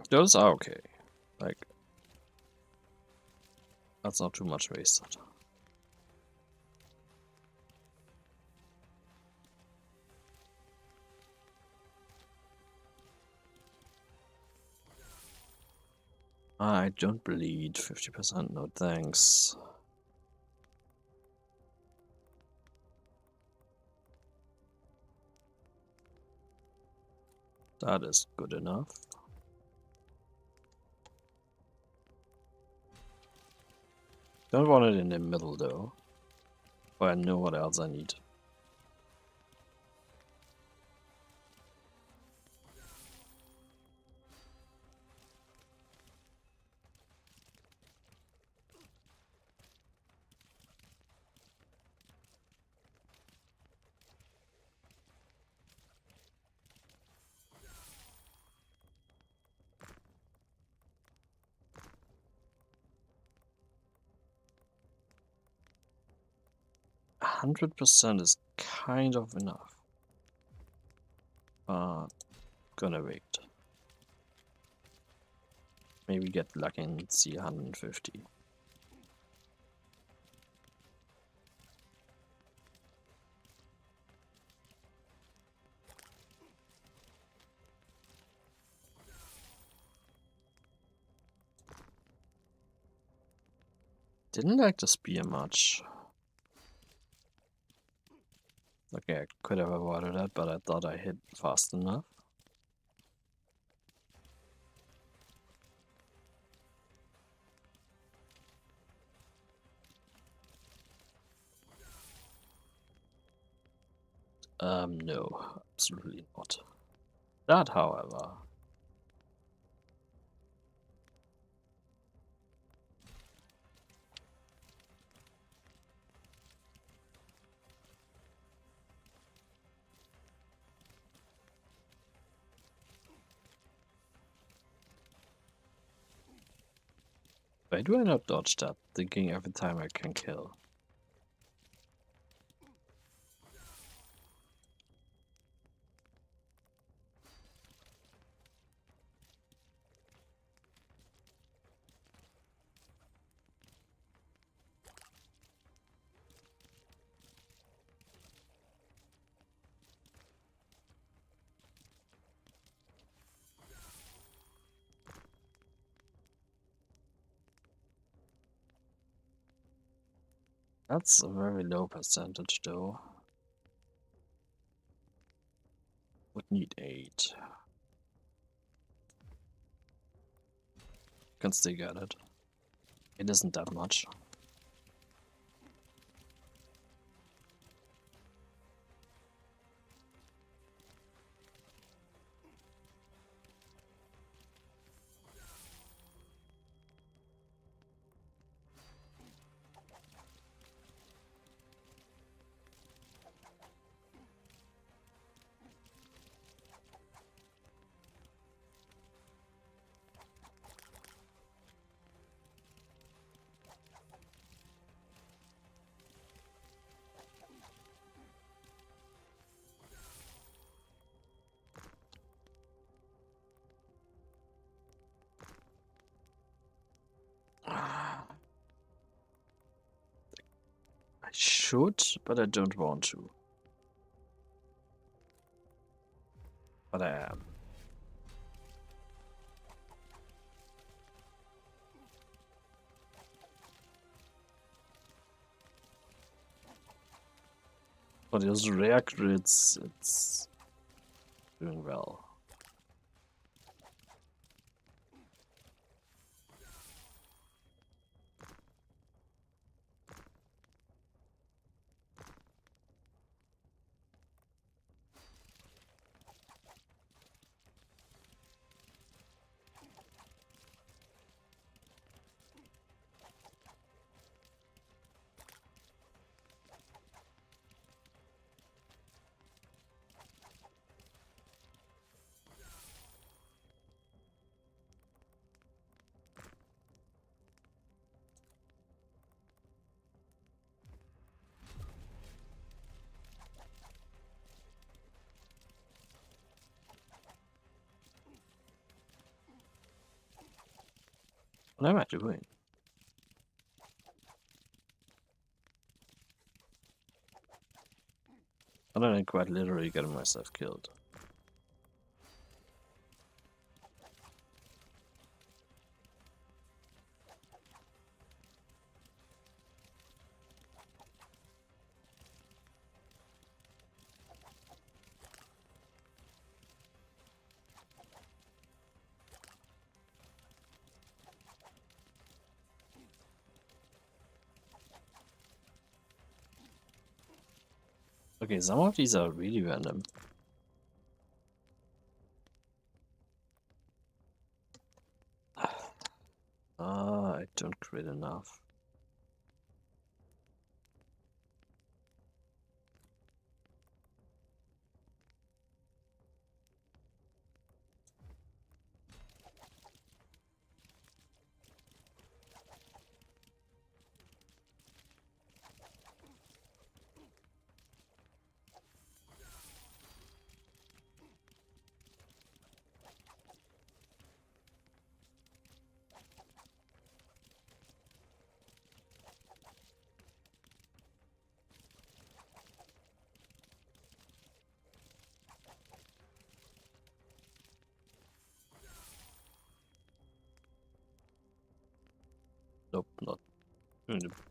Those are okay. Like, that's not too much wasted. I don't bleed 50%, no thanks. That is good enough. Don't want it in the middle though. But I know what else I need. 100% is kind of enough. Gonna wait. Maybe get lucky and see 150. Didn't like the spear much. Okay, I could have avoided that, but I thought I hit fast enough. No, absolutely not. That, however, why do I not dodge that, thinking every time I can kill? That's a very low percentage though. Would need 8. Can still get it. It isn't that much. I should, but I don't want to. But I am. For those rare crits, it's doing well. What am I doing? I don't think quite literally getting myself killed. Okay, some of these are really random. I don't crit enough.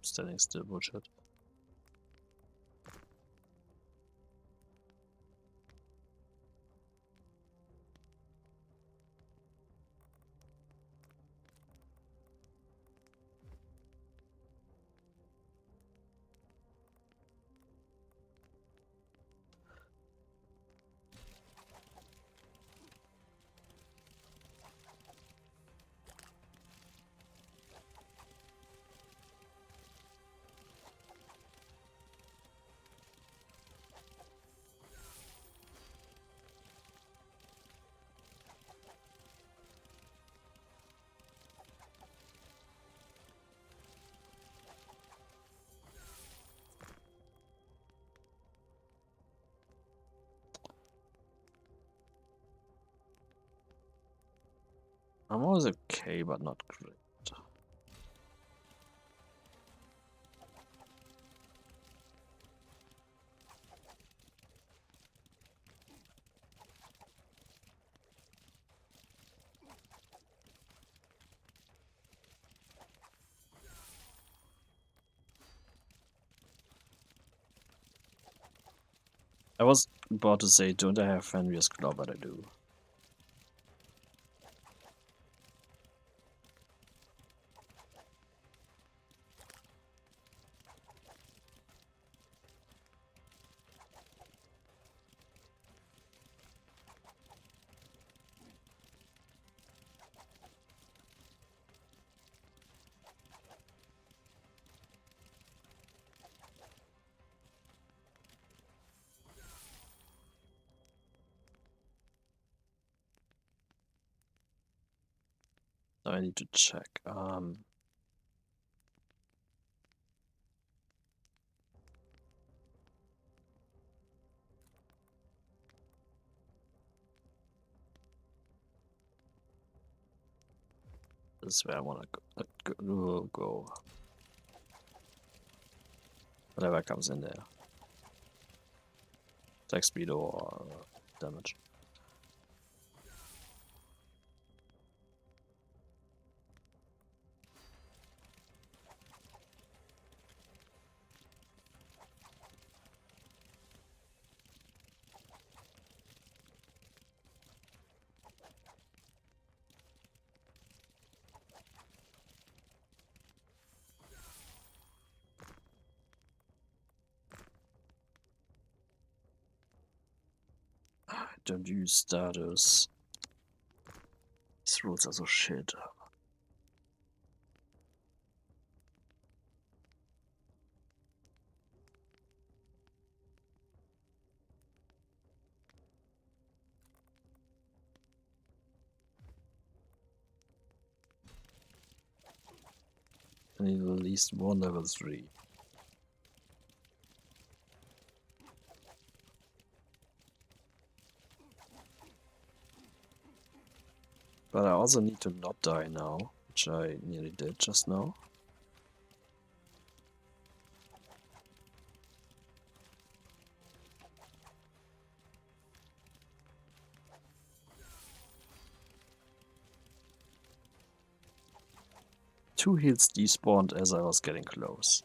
Standing still bullshit. I'm always okay, but not great. I was about to say, don't I have Fenrir's Claw, but I do. So I need to check. This is where I want to go. Whatever comes in there. Attack speed or damage. Don't use status. These rules are so shit. I need at least one level 3. But I also need to not die now, which I nearly did just now. Two heals despawned as I was getting close.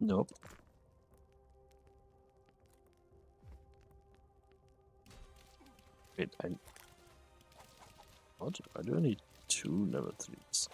Nope. Wait, what? I do need 2 level 3s.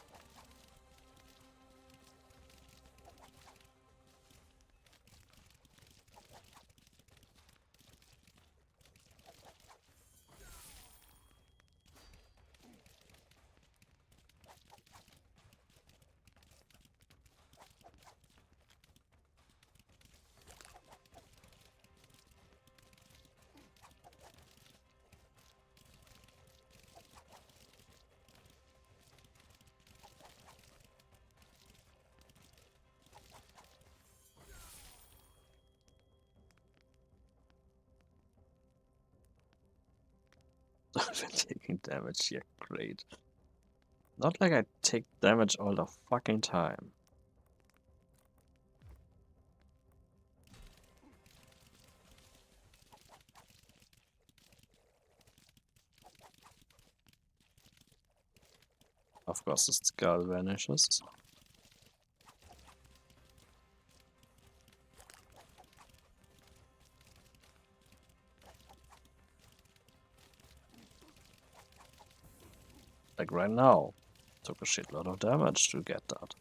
I've been taking damage here. Great. Not like I take damage all the fucking time. Of course, the skull vanishes. Like right now. Took a shitload of damage to get that.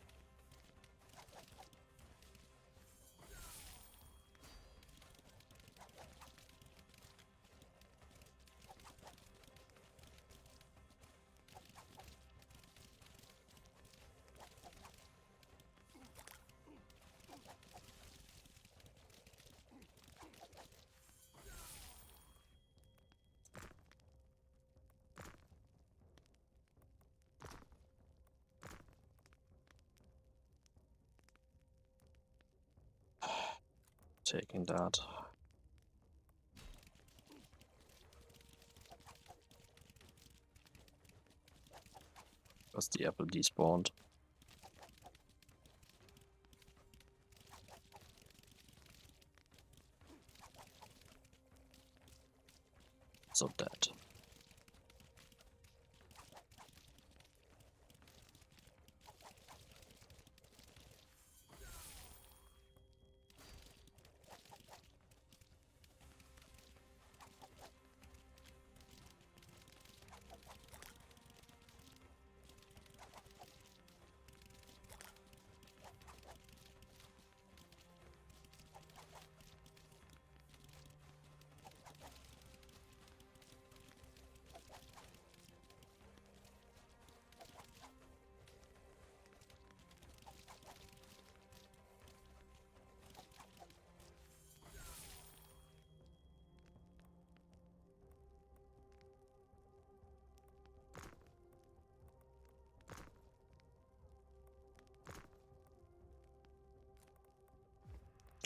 Taking that. Because the apple despawned. So dead.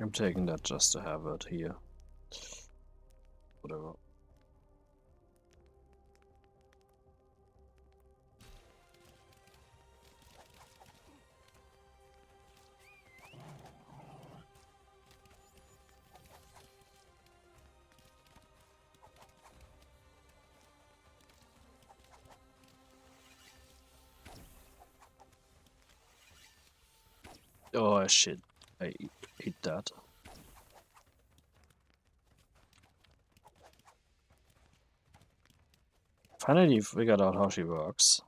I'm taking that just to have it here. Whatever. Oh shit. I ate that. Finally figured out how she works,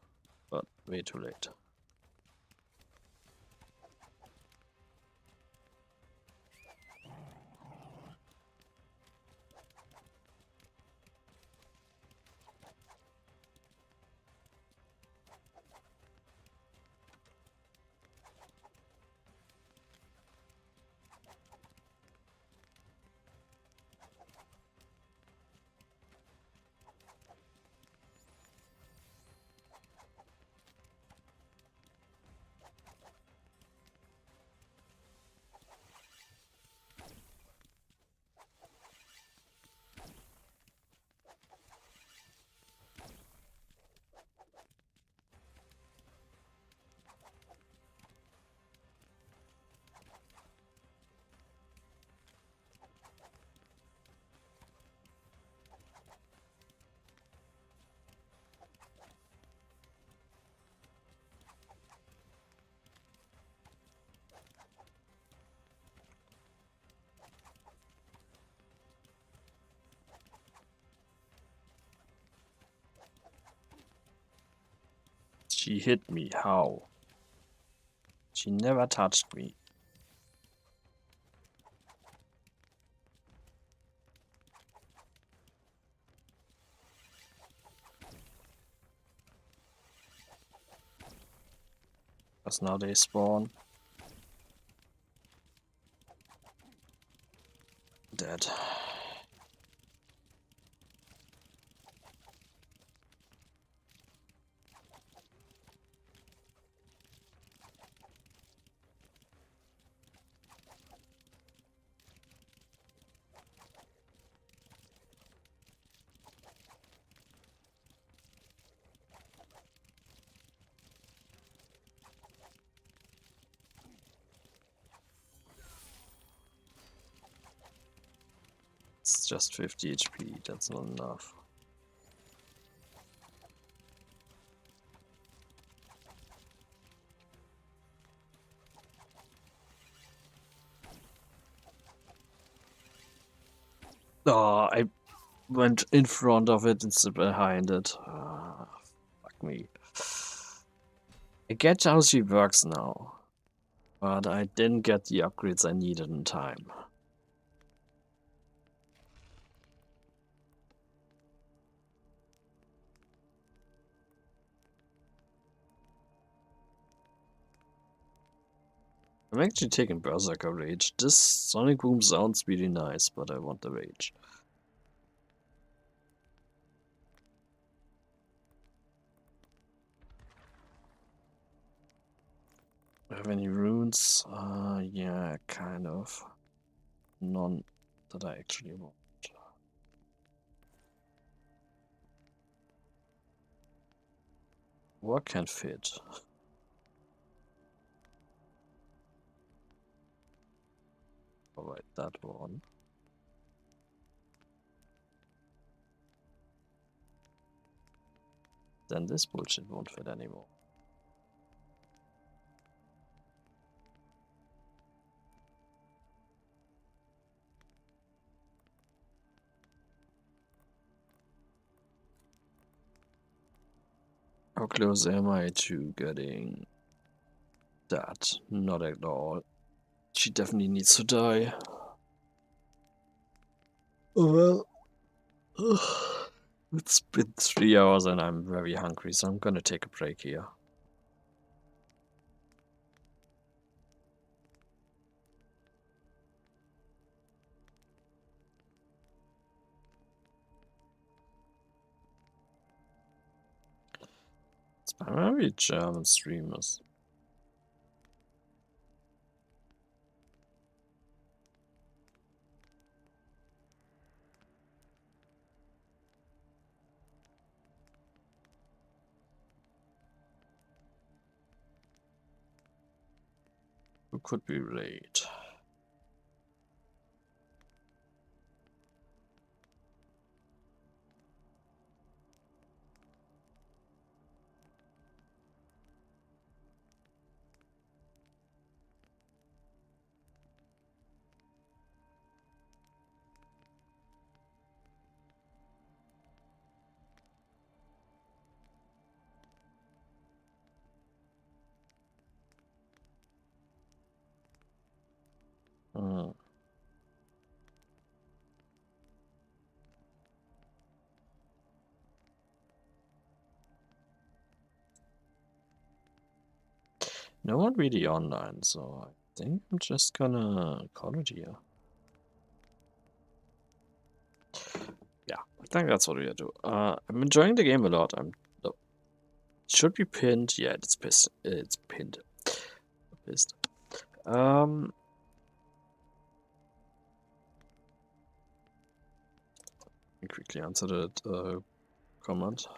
but way too late. She hit me, how? She never touched me. Because now they spawn. Dead. It's just 50 HP, that's not enough. Oh, I went in front of it instead behind it. Fuck me. I get how she works now, but I didn't get the upgrades I needed in time. I'm actually taking Berserker Rage. This Sonic Boom sounds really nice, but I want the Rage. Have any runes? Yeah, kind of. None that I actually want. What can fit? Alright, that one. Then this bullshit won't fit anymore. How close am I to getting that? Not at all. She definitely needs to die. Oh well. It's been 3 hours and I'm very hungry, so I'm gonna take a break here. It's primarily German streamers. Who could be late? Hmm. No one really online, so I think I'm just gonna call it here. Yeah, I think that's what we do. I'm enjoying the game a lot. Oh, it should be pinned. Yeah, it's pissed. It's pinned. Pissed. Um, Let me quickly answer that comment.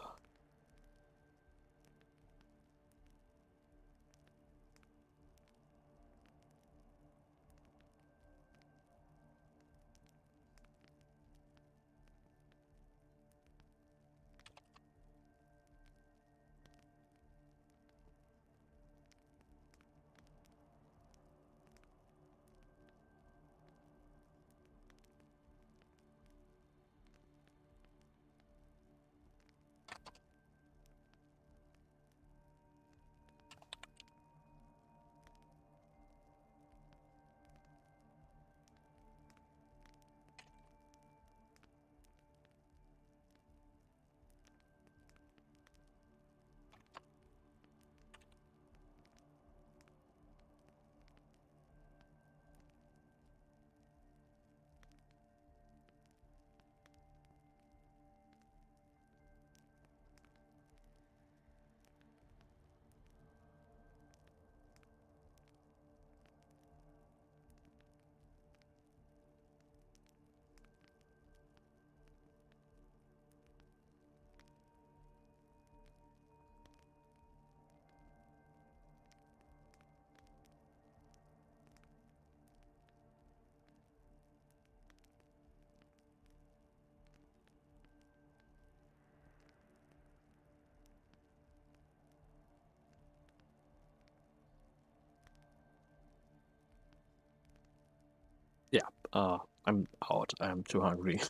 I'm out. I'm too hungry.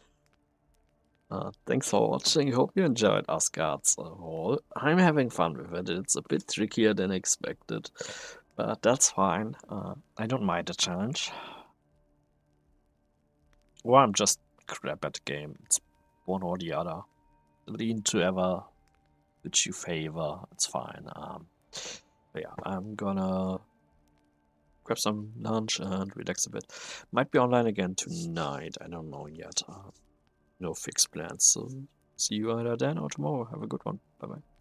Thanks for watching. Hope you enjoyed Asgard's haul. I'm having fun with it. It's a bit trickier than expected, but that's fine. I don't mind the challenge. Or I'm just crap at the game. It's one or the other. Lean to ever which you favor. It's fine. But yeah, I'm gonna grab some lunch and relax a bit. Might be online again tonight. I don't know yet. No fixed plans. So see you either then or tomorrow. Have a good one. Bye bye.